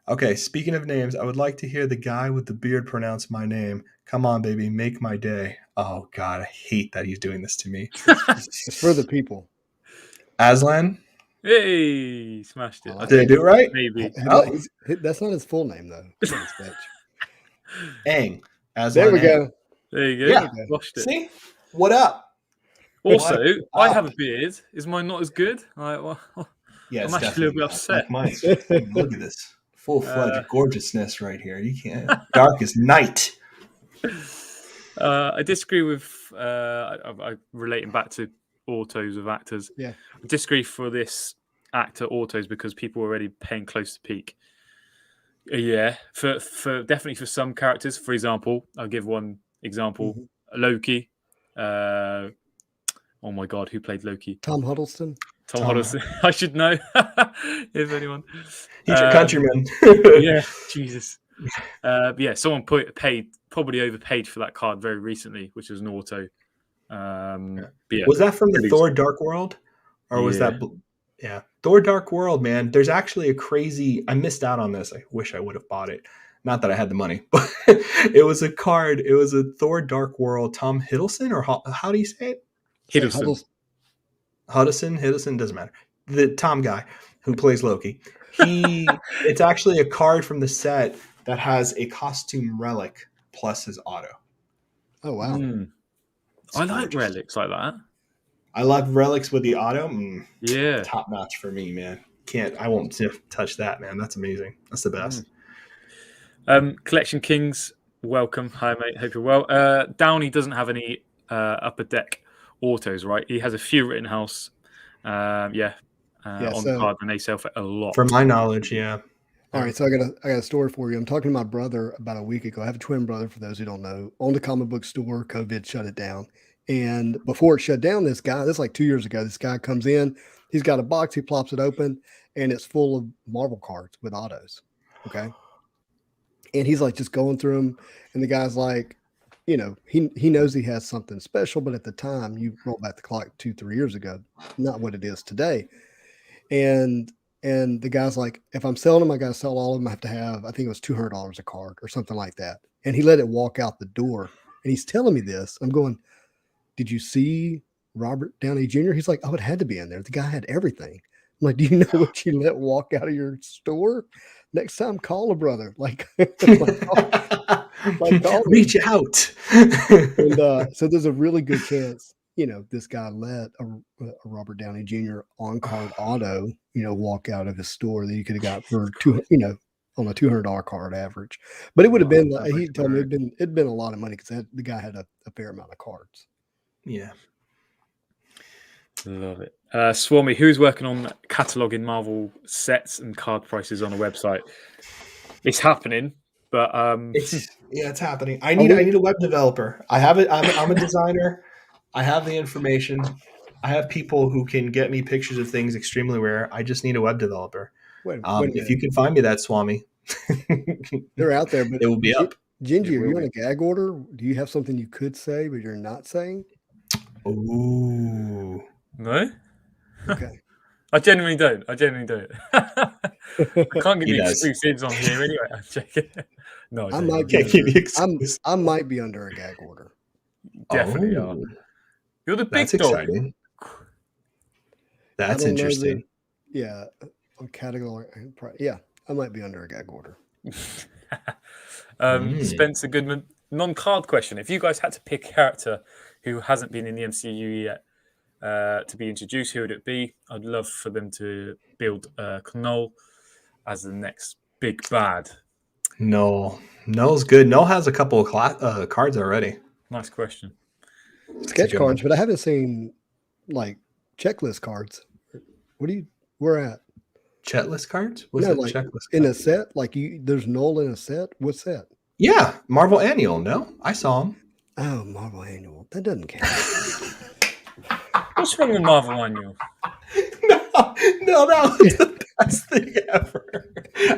Okay, speaking of names, I would like to hear the guy with the beard pronounce my name. Come on, baby, make my day. Oh God, I hate that he's doing this to me. It's for the people. Aslan. Hey, smashed it. Did I do it right? Maybe. That's not his full name though. Ang. Aslan. There we go. There you go. Yeah. Washed it. See? What up? Also, I have a beard. Is mine not as good? Yes, I'm actually a little bit upset. Look at this. Full-fledged gorgeousness right here. You can't. Dark as night. I disagree with I relating back to autos of actors. Yeah. I disagree for this actor autos because people are already paying close to peak. Yeah, for definitely for some characters. For example, I'll give one example. Loki. Oh my God, who played Loki? Tom Huddleston. Tom Huddleston. I should know if anyone. He's your countryman. Yeah, Jesus. Someone probably overpaid for that card very recently, which was an auto. Was that from the Thor Dark World, or was that? Yeah, Thor Dark World, man. There's actually a crazy. I missed out on this. I wish I would have bought it. Not that I had the money, but it was a card. It was a Thor Dark World. Tom Hiddleston, or how do you say it? Hiddleston doesn't matter. The Tom guy who plays Loki. It's actually a card from the set that has a costume relic plus his auto. Oh wow! I like relics like that. I love relics with the auto. Yeah. Top notch for me, man. I won't touch that, man. That's amazing. That's the best. Collection Kings, welcome. Hi, mate. Hope you're well. Downey doesn't have any upper deck autos, right? He has a few Rittenhouse. On the card, and they sell for a lot. From my knowledge, yeah. All right, so I got a story for you. I'm talking to my brother about a week ago. I have a twin brother, for those who don't know. Owned a comic book store. COVID shut it down. And before it shut down, this is like 2 years ago, this guy comes in. He's got a box. He plops it open, and it's full of Marvel cards with autos. Okay. And he's like just going through them. And the guy's like, he knows he has something special, but at the time, you roll back the clock 2-3 years ago, not what it is today. And the guy's like, if I'm selling them, I got to sell all of them. I have to have, I think it was $200 a card or something like that. And he let it walk out the door. And he's telling me this. I'm going, did you see Robert Downey Jr.? He's like, oh, it had to be in there. The guy had everything. I'm like, do you know what you let walk out of your store? Next time, call a brother. Like reach out. And so there's a really good chance, this guy let a Robert Downey Jr. on-card auto, walk out of his store that you could have got for on a $200 card average. But it would have been, he told me it'd been a lot of money because the guy had a fair amount of cards. Yeah. Love it. Swami, who's working on cataloging Marvel sets and card prices on a website? It's happening, but it's happening. I need a web developer. I have it. I'm a designer. I have the information. I have people who can get me pictures of things extremely rare. I just need a web developer. Wait if you can find me that, Swami, they're out there, but it will be up. Gingy, are you on a gag order? Do you have something you could say but you're not saying? Ooh. No. Okay. I genuinely don't. I can't give you exclusives on here anyway. I'm checking. No, I might be under a gag order. Definitely are. You're the big dog. Exciting. That's interesting. On category. Yeah, I might be under a gag order. Spencer Goodman, non-card question. If you guys had to pick a character who hasn't been in the MCU yet to be introduced, who would it be? I'd love for them to build Knoll as the next big bad. Null's good. Null has a couple of cards already. Nice question. Sketch cards, but I haven't seen like checklist cards. Where at? Checklist cards? What's like checklist in cards? A set? Like there's Null in a set? What set? Yeah, Marvel Annual. No, I saw him. Oh, Marvel Annual. That doesn't count. What's wrong with Marvel Annual? No, that was the best thing ever.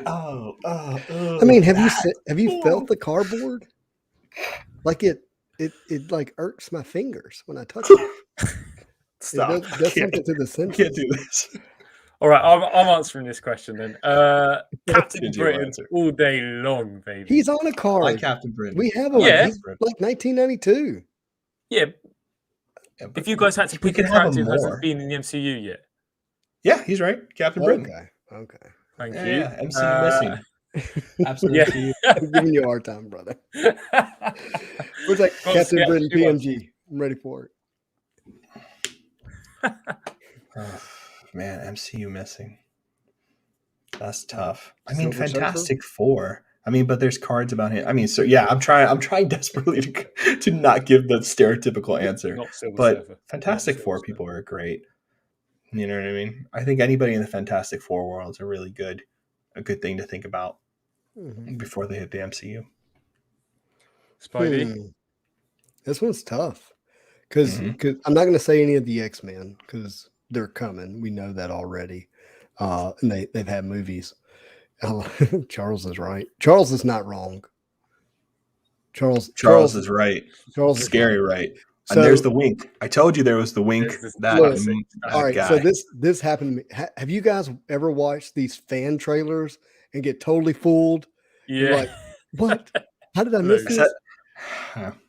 I mean, have you felt the cardboard? Like it like irks my fingers when I touch it. Stop. It does something to the sensors. Can't do this. All right, I'm answering this question then. Captain Britain all day long, baby. He's on a card. Like Captain Britain. We have him. Yeah. He's like 1992. Yeah. If you guys had to pick a character who hasn't been in the MCU yet. Yeah, he's right. Captain Britain. Okay. Thank you. Yeah, MCU missing. Absolutely. I'm giving you a hard time, brother. Where's that Captain Britain PMG? I'm ready for it. Man, MCU missing. That's tough. I mean, Fantastic Four. I mean, but there's cards about him. I mean, so yeah, I'm trying desperately to not give the stereotypical answer. But Fantastic Four people are great. You know what I mean? I think anybody in the Fantastic Four world is a good thing to think about before they hit the MCU. Spidey. This one's tough because I'm not going to say any of the X-Men because they're coming. We know that already, and they've had movies. Charles is right. Charles is not wrong. Charles is right. Charles is scary right. And there's the wink. I told you there was the wink. All right. Guy. So this happened to me. Have you guys ever watched these fan trailers and get totally fooled? Yeah. You're like, what? How did I miss this?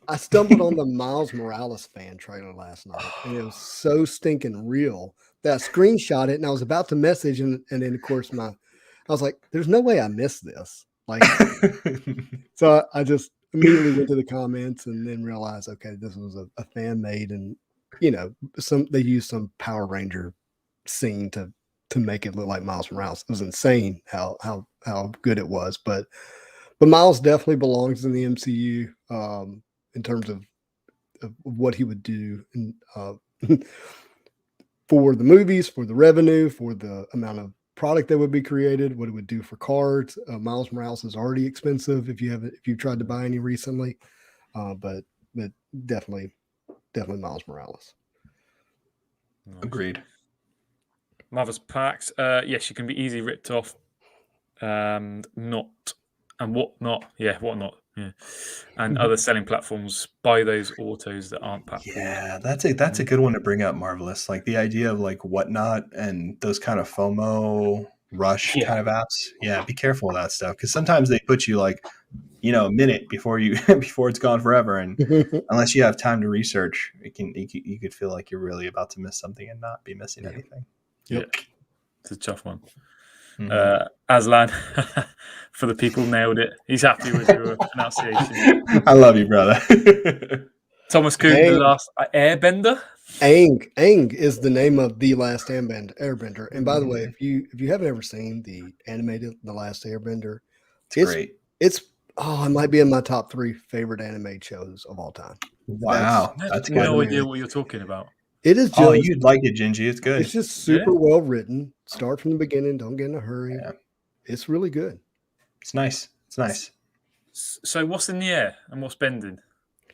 I stumbled on the Miles Morales fan trailer last night, and it was so stinking real that I screenshot it, and I was about to message, and then of course I was like, "There's no way I missed this." Like, so I just immediately went to the comments and then realized, okay, this was a fan made, and they used some Power Ranger scene to make it look like Miles Morales. It was insane how good it was, but Miles definitely belongs in the MCU in terms of what he would do for the movies, for the revenue, for the amount of product that would be created, what it would do for cards. Miles Morales is already expensive if you've tried to buy any recently, but definitely Miles Morales. Nice. Agreed. Marvel's packs, yes, you can be easily ripped off, whatnot, and other selling platforms buy those autos that aren't packed. Yeah, that's a good one to bring up, Marvelous. Like the idea of like Whatnot and those kind of FOMO rush kind of apps. Yeah, be careful of that stuff because sometimes they put you like, a minute before before it's gone forever, and unless you have time to research, you could feel like you're really about to miss something and not be missing anything. Yep. Yeah, it's a tough one. Aslan, for the people, nailed it. He's happy with your pronunciation. I love you, brother. Thomas Kuhn, The Last Airbender. Aang is the name of The Last Airbender. And by the way, if you haven't ever seen the animated The Last Airbender, it's great. It might be in my top 3 favorite anime shows of all time. Wow, that's good. No idea what you're talking about. It is just, you'd like it, Gingy. It's good. It's just super well written. Start from the beginning. Don't get in a hurry. Yeah. It's really good. It's nice. So what's in the air and what's bending?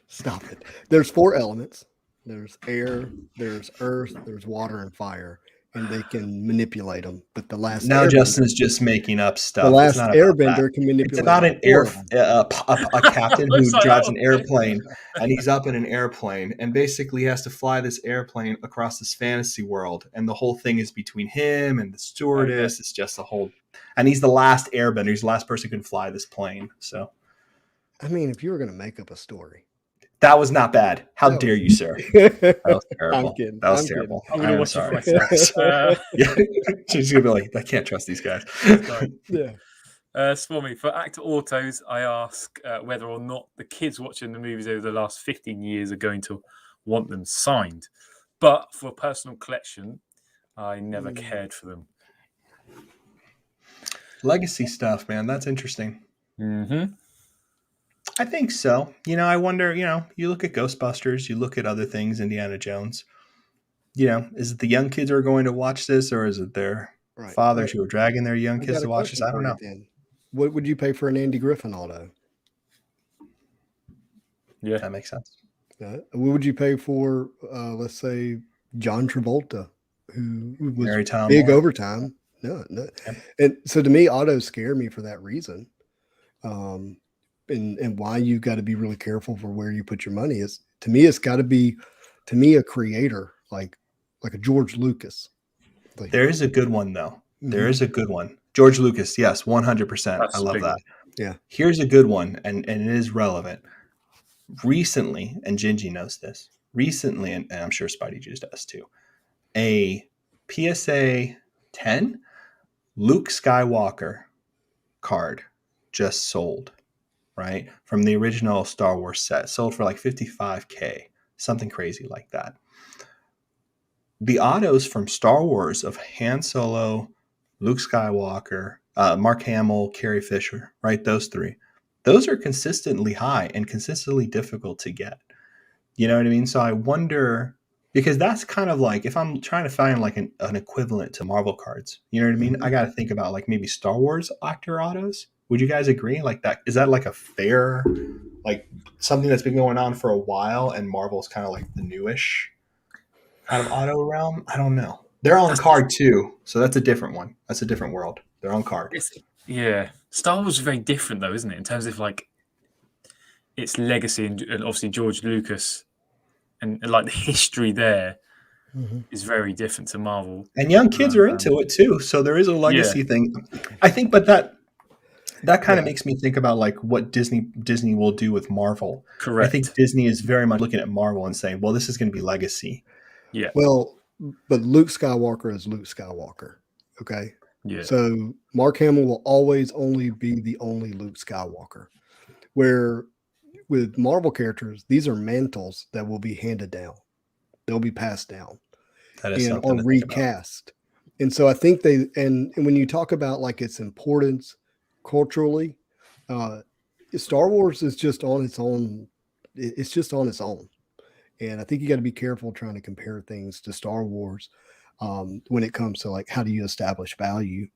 Stop it. There's 4 elements. There's air, there's earth, there's water, and fire. And they can manipulate them. But the last now Justin's just making up stuff. The Last Airbender can manipulate. It's about a captain who drives an airplane, and he's up in an airplane, and basically he has to fly this airplane across this fantasy world, and the whole thing is between him and the stewardess. It's just and he's the last airbender. He's the last person who can fly this plane. So, I mean, if you were going to make up a story. That was not bad. How dare you, sir? That was terrible. I'm kidding. That was terrible. I'm going to watch sorry. She's going to be like, I can't trust these guys. Yeah. For me, for actor autos, I ask whether or not the kids watching the movies over the last 15 years are going to want them signed. But for personal collection, I never cared for them. Legacy stuff, man. That's interesting. Mm-hmm. I think so. I wonder, you look at Ghostbusters, you look at other things, Indiana Jones. Is it the young kids who are going to watch this, or is it their fathers who are dragging their young kids to watch this? I don't know. What would you pay for an Andy Griffin auto? Yeah. That makes sense. What would you pay for, let's say, John Travolta, who was big overtime? No. Yeah. And so to me, autos scare me for that reason. And why you got to be really careful for where you put your money is, to me, it's got to be, a creator like a George Lucas. There is a good one though. Mm-hmm. There is a good one. George Lucas, yes, 100%. I love that. Yeah. Here's a good one, and it is relevant. Recently, and Gingy knows this. Recently, and I'm sure Spidey Juice does too. A PSA 10 Luke Skywalker card just sold. Right? From the original Star Wars set, sold for like $55,000, something crazy like that. The autos from Star Wars of Han Solo, Luke Skywalker, Mark Hamill, Carrie Fisher, right? Those 3. Those are consistently high and consistently difficult to get. You know what I mean? So I wonder, because that's kind of like, if I'm trying to find like an equivalent to Marvel cards, you know what I mean? I got to think about like maybe Star Wars actor autos. Would you guys agree? Like that, is that like a fair, like something that's been going on for a while, and Marvel's kind of like the newish kind of auto realm? I don't know. They're on card too, so that's a different one. That's a different world. They're on card. Star Wars is very different though, isn't it? In terms of like its legacy and obviously George Lucas and like the history there is very different to Marvel. And young kids are into it too, so there is a legacy thing. I think, but that kind of makes me think about like what Disney will do with Marvel. Correct. I think Disney is very much looking at Marvel and saying, well, this is going to be legacy. Yeah. Well, but Luke Skywalker is Luke Skywalker. Okay. Yeah. So Mark Hamill will always only be the only Luke Skywalker. Where with Marvel characters, these are mantles that will be handed down. they'll be passed down That is and something or to think about. recast. And so I think and when you talk about like its importance culturally, Star Wars is just on its own. It's just on its own. And I think you got to be careful trying to compare things to Star Wars when it comes to like how do you establish value.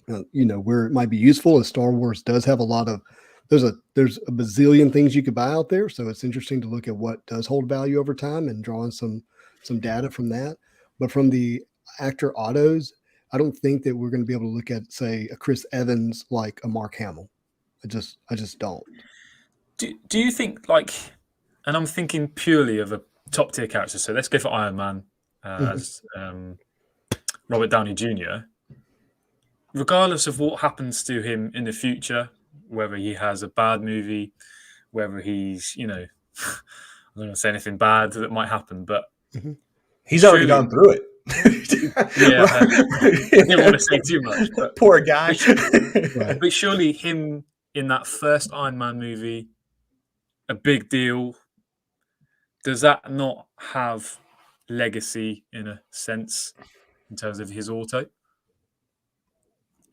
Where it might be useful is Star Wars does have a lot of there's a bazillion things you could buy out there. So it's interesting to look at what does hold value over time and drawing some data from that. But from the actor autos, I don't think that we're going to be able to look at, say, a Chris Evans like a Mark Hamill. I just don't. Do you think like, and I'm thinking purely of a top tier character. So let's go for Iron Man as Robert Downey Jr. Regardless of what happens to him in the future, whether he has a bad movie, whether he's, I don't want to say anything bad that might happen, but he's already gone through it. Yeah, I didn't want to say too much, but poor guy. But surely him in that first Iron Man movie, a big deal. Does that not have legacy in a sense in terms of his auto?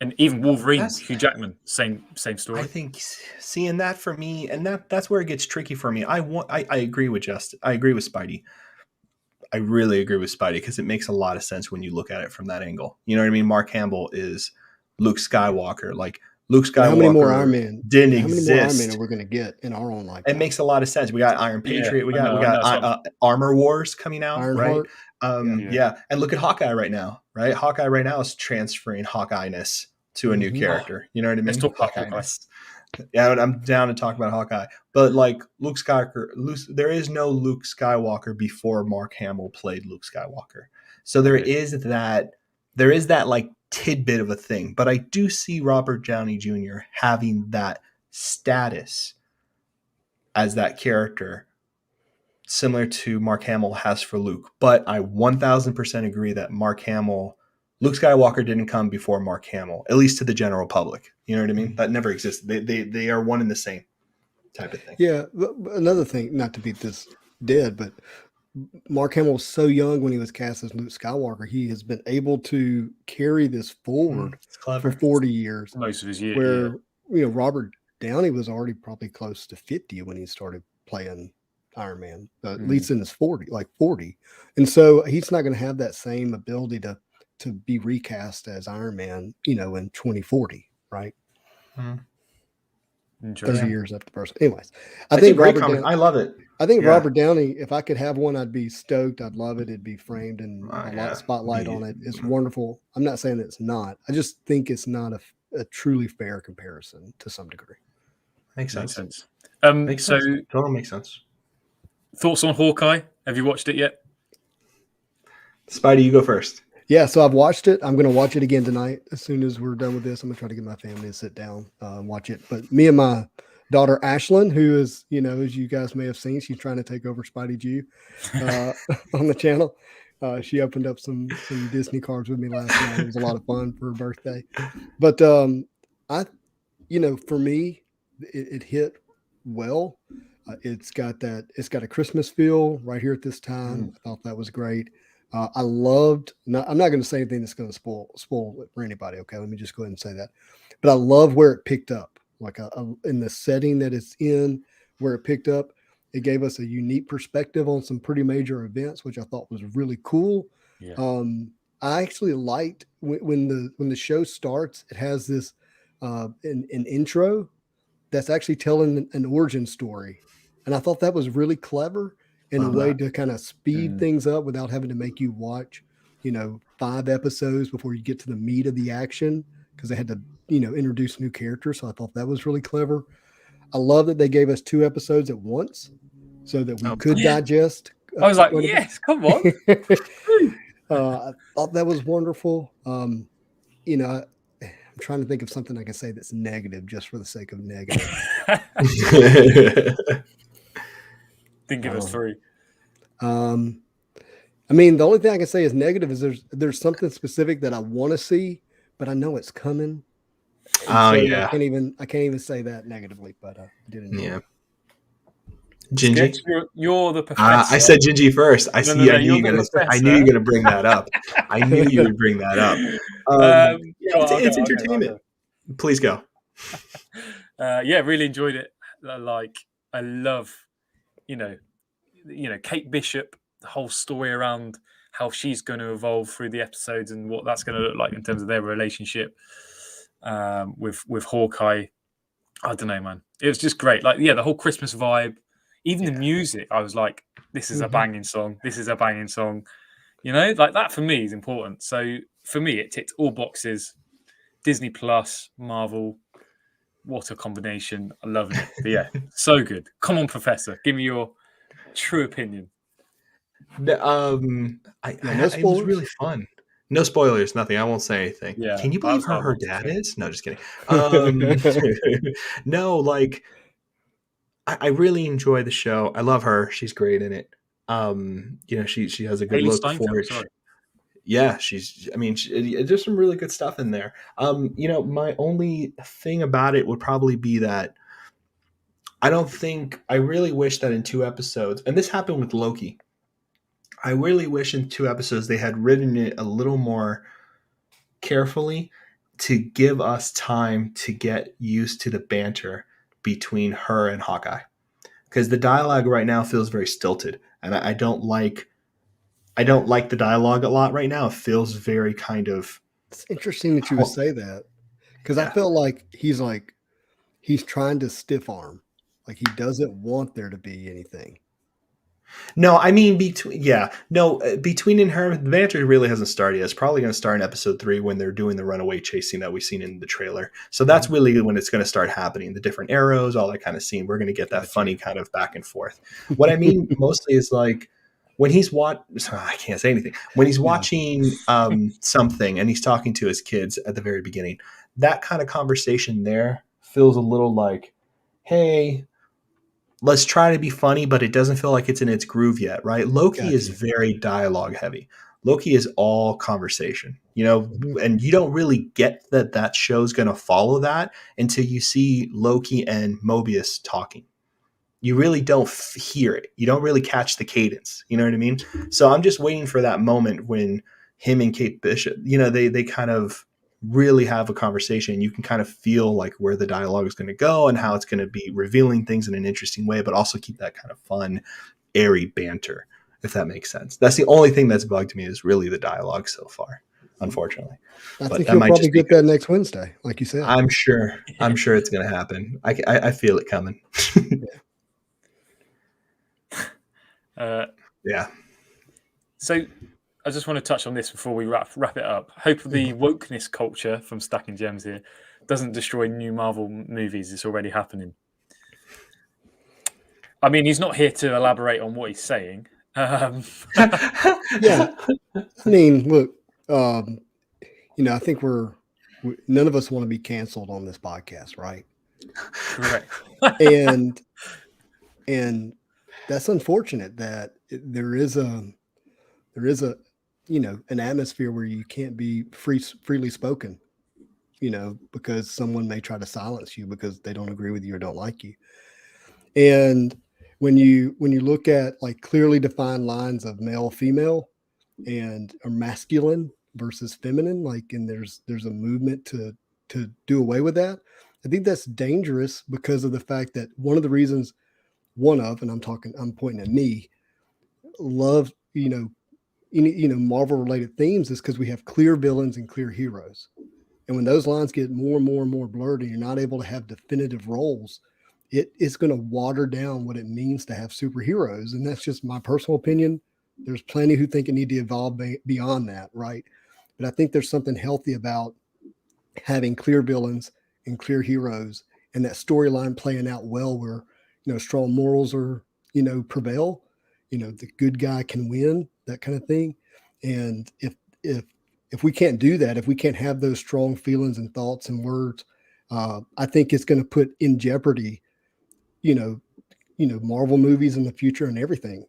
And even Wolverine, Hugh Jackman, same story. I think seeing that for me, and that's where it gets tricky for me. I agree with Justin. I agree with Spidey. I really agree with Spidey because it makes a lot of sense when you look at it from that angle. You know what I mean? Mark Hamill is Luke Skywalker. Like Luke Skywalker how many more Iron Man didn't how exist. Many more Iron Man are we going to get in our own life? It makes a lot of sense. We got Iron Patriot. We got Armor Wars coming out, Ironheart. Right? Yeah. And look at Hawkeye right now, right? Hawkeye right now is transferring Hawkeye-ness to a new character. You know what I mean? Let's talk about Hawkeye. Yeah, I'm down to talk about Hawkeye. But like Luke Skywalker, there is no Luke Skywalker before Mark Hamill played Luke Skywalker. So there is that like tidbit of a thing. But I do see Robert Downey Jr. having that status as that character, similar to Mark Hamill has for Luke. But I 1000% agree that Luke Skywalker didn't come before Mark Hamill, at least to the general public. You know what I mean? That never existed. They are one and the same type of thing. Yeah. Another thing, not to beat this dead, but Mark Hamill was so young when he was cast as Luke Skywalker. He has been able to carry this forward for 40 years. Most of his years. Where, Robert Downey was already probably close to 50 when he started playing Iron Man, at least in his 40. And so he's not going to have that same ability to be recast as Iron Man, in 2040, right? 30 years after the person. Anyways, I think I love it. I think Robert Downey, if I could have one, I'd be stoked. I'd love it. It'd be framed and a lot of spotlight on it. It's wonderful. I'm not saying it's not. I just think it's not a truly fair comparison to some degree. Makes sense. Totally makes sense. Thoughts on Hawkeye? Have you watched it yet? Spidey, you go first. Yeah, so I've watched it. I'm going to watch it again tonight. As soon as we're done with this, I'm going to try to get my family to sit down and watch it. But me and my daughter, Ashlyn, who is, as you guys may have seen, she's trying to take over Spidey Jew on the channel. She opened up some Disney cards with me last night. It was a lot of fun for her birthday. But, for me, it hit well. It's got a Christmas feel right here at this time. I thought that was great. I loved. I'm not going to say anything that's going to spoil it for anybody. Okay, let me just go ahead and say that. But I love where it picked up, like in the setting that it's in, where it picked up. It gave us a unique perspective on some pretty major events, which I thought was really cool. Yeah. I actually liked when the show starts. It has this an intro that's actually telling an origin story, and I thought that was really clever. In a way to kind of speed things up without having to make you watch, 5 episodes before you get to the meat of the action, because they had to, introduce new characters. So I thought that was really clever. I love that they gave us 2 episodes at once so that we could digest. I was like, yes, come on. I thought that was wonderful. I'm trying to think of something I can say that's negative just for the sake of negative. Didn't give us 3. The only thing I can say is negative is there's something specific that I want to see, but I know it's coming. I can't even say that negatively, but I didn't. Yeah. Gingy. Sketch, you're the professor. I said Gingy first. I No, see. I you're knew the you were professor. gonna bring that up. I knew you would bring that up. Go on, It's I'll entertainment. Please go. Yeah, really enjoyed it. Like, I love, you know, Kate Bishop, the whole story around how she's going to evolve through the episodes and what that's going to look like in terms of their relationship with Hawkeye. I don't know, man. It was just great. Like, yeah, the whole Christmas vibe, even the music. I was like, this is a banging song. This is a banging song. Like that for me is important. So for me, it ticked all boxes. Disney Plus, Marvel. What a combination. I'm loving it. But yeah, so good. Come on, Professor. Give me your true opinion. It was really fun. No spoilers, nothing. I won't say anything. Yeah, Can you believe her dad is? No, just kidding. No, like I really enjoy the show. I love her. She's great in it. She has a good Haley look Steinfeld, for it. sorry. Yeah, there's some really good stuff in there. My only thing about it would probably be that I really wish that in 2 episodes, and this happened with Loki. I really wish in 2 episodes they had written it a little more carefully to give us time to get used to the banter between her and Hawkeye. Because the dialogue right now feels very stilted, and I don't like the dialogue a lot right now. It feels very kind of. It's interesting that you would say that, because I feel like he's trying to stiff arm, like he doesn't want there to be anything. No, I mean between and her, the banter really hasn't started yet. It's probably going to start in episode 3 when they're doing the runaway chase scene that we've seen in the trailer. So that's really when it's going to start happening. The different arrows, all that kind of scene. We're going to get that funny kind of back and forth. What I mean mostly is like when he's I can't say anything. When he's watching something and he's talking to his kids at the very beginning, that kind of conversation there feels a little like, hey, let's try to be funny, but it doesn't feel like it's in its groove yet, right? Loki is very dialogue heavy. Loki is all conversation, and you don't really get that show's going to follow that until you see Loki and Mobius talking. You really don't hear it. You don't really catch the cadence. You know what I mean? So I'm just waiting for that moment when him and Kate Bishop, they kind of really have a conversation. You can kind of feel like where the dialogue is going to go and how it's going to be revealing things in an interesting way, but also keep that kind of fun, airy banter, if that makes sense. That's the only thing that's bugged me is really the dialogue so far, unfortunately. I think you'll probably get that next Wednesday, like you said. I'm sure it's going to happen. I feel it coming. Yeah. So I just want to touch on this before we wrap it up. Hope the wokeness culture from Stacking Gems here doesn't destroy new Marvel movies. It's already happening. I mean, he's not here to elaborate on what he's saying. Yeah. I mean, look, I think none of us want to be canceled on this podcast, right? Correct. and that's unfortunate that there is an atmosphere where you can't be freely spoken, because someone may try to silence you because they don't agree with you or don't like you. And when you look at like clearly defined lines of male, female, or masculine versus feminine, and there's a movement to do away with that. I think that's dangerous because of the fact that and I'm pointing at me, love, Marvel related themes is because we have clear villains and clear heroes. And when those lines get more and more and more blurred and you're not able to have definitive roles, it's going to water down what it means to have superheroes. And that's just my personal opinion. There's plenty who think it need to evolve beyond that, right? But I think there's something healthy about having clear villains and clear heroes and that storyline playing out well where, strong morals prevail, the good guy can win, that kind of thing. And if we can't do that, if we can't have those strong feelings and thoughts and words, I think it's going to put in jeopardy, Marvel movies in the future and everything.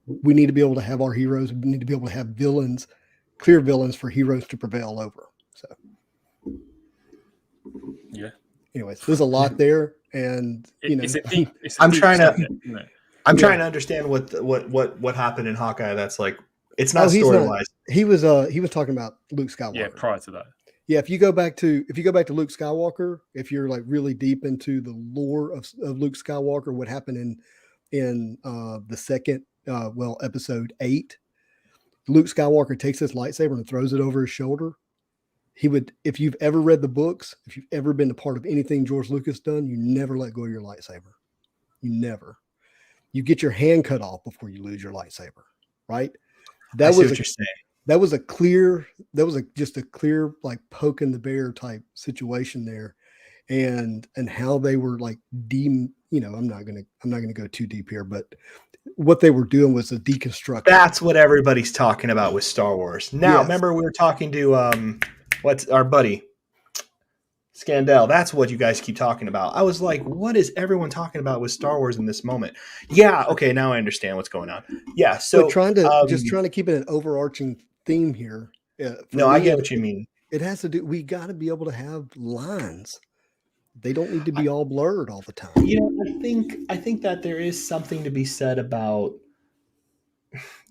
We need to be able to have our heroes. We need to be able to have villains, clear villains for heroes to prevail over. So, yeah. Anyways, there's a lot there, and it's a deep I'm trying to. subject, isn't it? I'm trying to understand what happened in Hawkeye. That's like it's not he's story not. wise. He was talking about Luke Skywalker. Yeah, prior to that. Yeah, if you go back to Luke Skywalker, if you're like really deep into the lore of Luke Skywalker, what happened in the second episode 8, Luke Skywalker takes his lightsaber and throws it over his shoulder. He would, if you've ever read the books, if you've ever been a part of anything George Lucas done, you never let go of your lightsaber. You never. You get your hand cut off before you lose your lightsaber, right? I see what you're saying. That was just a clear like poke in the bear type situation there, and how they were like I'm not gonna go too deep here, but what they were doing was a deconstruction. That's what everybody's talking about with Star Wars. Now, remember we were talking to what's our buddy Scandell. That's what you guys keep talking about. I was like, what is everyone talking about with Star Wars in this moment? Yeah, okay, now I understand what's going on. Yeah, so but trying to keep it an overarching theme here. I get what you mean. It has to do. We got to be able to have lines. They don't need to be all blurred all the time. I think that there is something to be said about,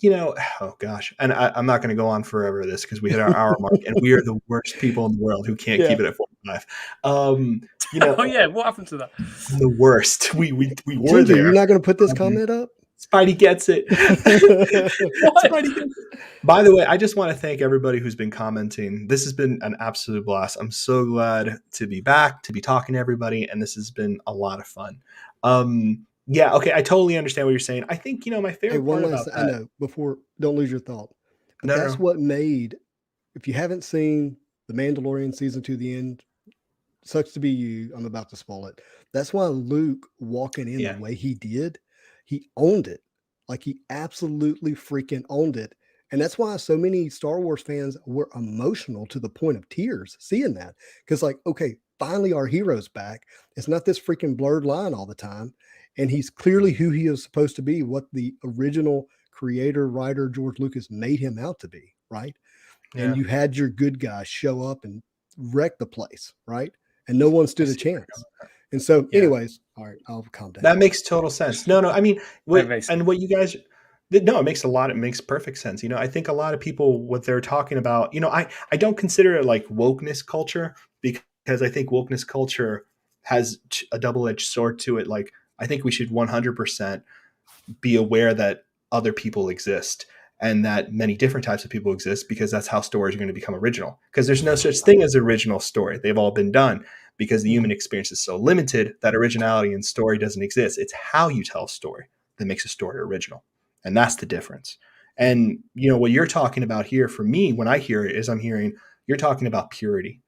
oh gosh, and I'm not going to go on forever this because we hit our hour mark and we are the worst people in the world who can't keep it at 45. Oh yeah, what happened to that? The worst. We were Ginger, there. You're not going to put this comment up? Spidey gets it. Spidey gets it. By the way, I just want to thank everybody who's been commenting. This has been an absolute blast. I'm so glad to be back, to be talking to everybody, and this has been a lot of fun. Yeah, okay, I totally understand what you're saying. I think, my favorite part about that. I know, don't lose your thought. But that's what made, if you haven't seen The Mandalorian season 2, the end, sucks to be you, I'm about to spoil it. That's why Luke walking in the way he did, he owned it. Like he absolutely freaking owned it. And that's why so many Star Wars fans were emotional to the point of tears seeing that. Because like, okay, finally our hero's back. It's not this freaking blurred line all the time. And he's clearly who he is supposed to be, what the original creator, writer, George Lucas made him out to be, right? Yeah. And you had your good guys show up and wreck the place, right? And no one stood a chance. And so, anyways, all right, I'll calm down. That makes total sense. No, I mean, what you guys, no, it makes perfect sense. I think a lot of people, what they're talking about, I don't consider it like wokeness culture because I think wokeness culture has a double-edged sword to it. Like, I think we should 100% be aware that other people exist and that many different types of people exist because that's how stories are going to become original. Because there's no such thing as original story. They've all been done. Because the human experience is so limited that originality in story doesn't exist. It's how you tell a story that makes a story original. And that's the difference. And, what you're talking about here for me, when I hear it, is I'm hearing you're talking about purity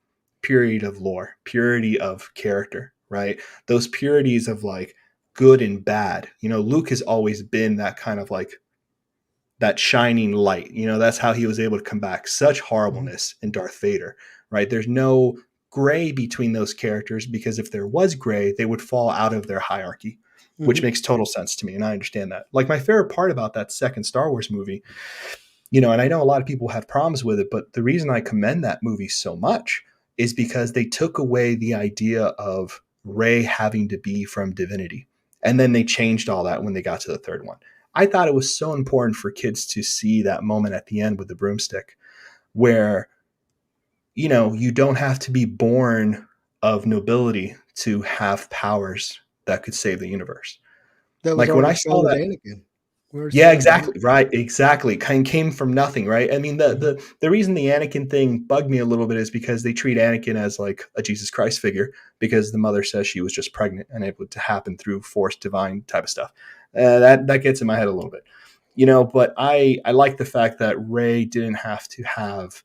of lore, purity of character, right? Those purities of like good and bad. Luke has always been that kind of like that shining light. That's how he was able to come back. Such horribleness in Darth Vader, right? There's no gray between those characters because if there was gray, they would fall out of their hierarchy, which makes total sense to me. And I understand that. Like my favorite part about that second Star Wars movie, and I know a lot of people have problems with it, but the reason I commend that movie so much is because they took away the idea of Rey having to be from divinity. And then they changed all that when they got to the third one. I thought it was so important for kids to see that moment at the end with the broomstick where you don't have to be born of nobility to have powers that could save the universe. That was like when I saw that, Anakin. Yeah, exactly. Right. Exactly. Came from nothing. Right. I mean, the reason the Anakin thing bugged me a little bit is because they treat Anakin as like a Jesus Christ figure because the mother says she was just pregnant and it would happen through force divine type of stuff. That gets in my head a little bit, but I like the fact that Rey didn't have to have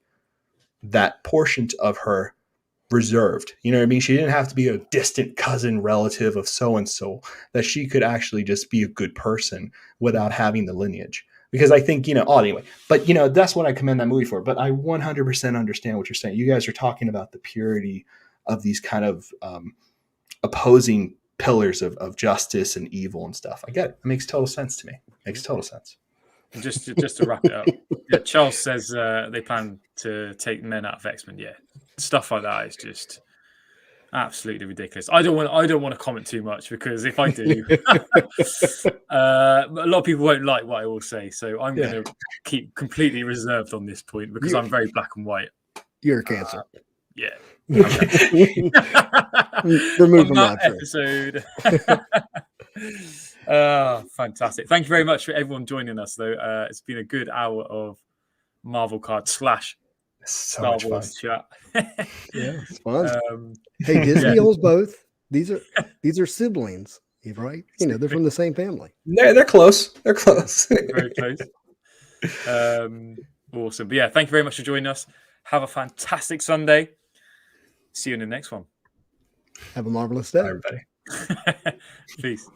that portion of her reserved. You know what I mean? She didn't have to be a distant cousin relative of so-and-so, that she could actually just be a good person without having the lineage. Because I think, anyway, but that's what I commend that movie for. But I 100% understand what you're saying. You guys are talking about the purity of these kind of opposing pillars of justice and evil and stuff. I get it. It makes total sense to me. Makes total sense. And just to wrap it up, Charles says they plan to take men out of X-Men. Yeah, stuff like that is just Absolutely ridiculous. I don't want to comment too much because if I do, a lot of people won't like what I will say. So I'm going to keep completely reserved on this point because I'm very black and white. You're a Cancer. Yeah. Remove from that that episode. Fantastic. Thank you very much for everyone joining us, though. It's been a good hour of Marvel card / Star Wars chat. Yeah, it's fun. Hey, Disney owns both. These are siblings, right? You know, they're from the same family. They're close. They're close. Very close. Awesome. But yeah, thank you very much for joining us. Have a fantastic Sunday. See you in the next one. Have a marvelous day, Bye, everybody. Peace.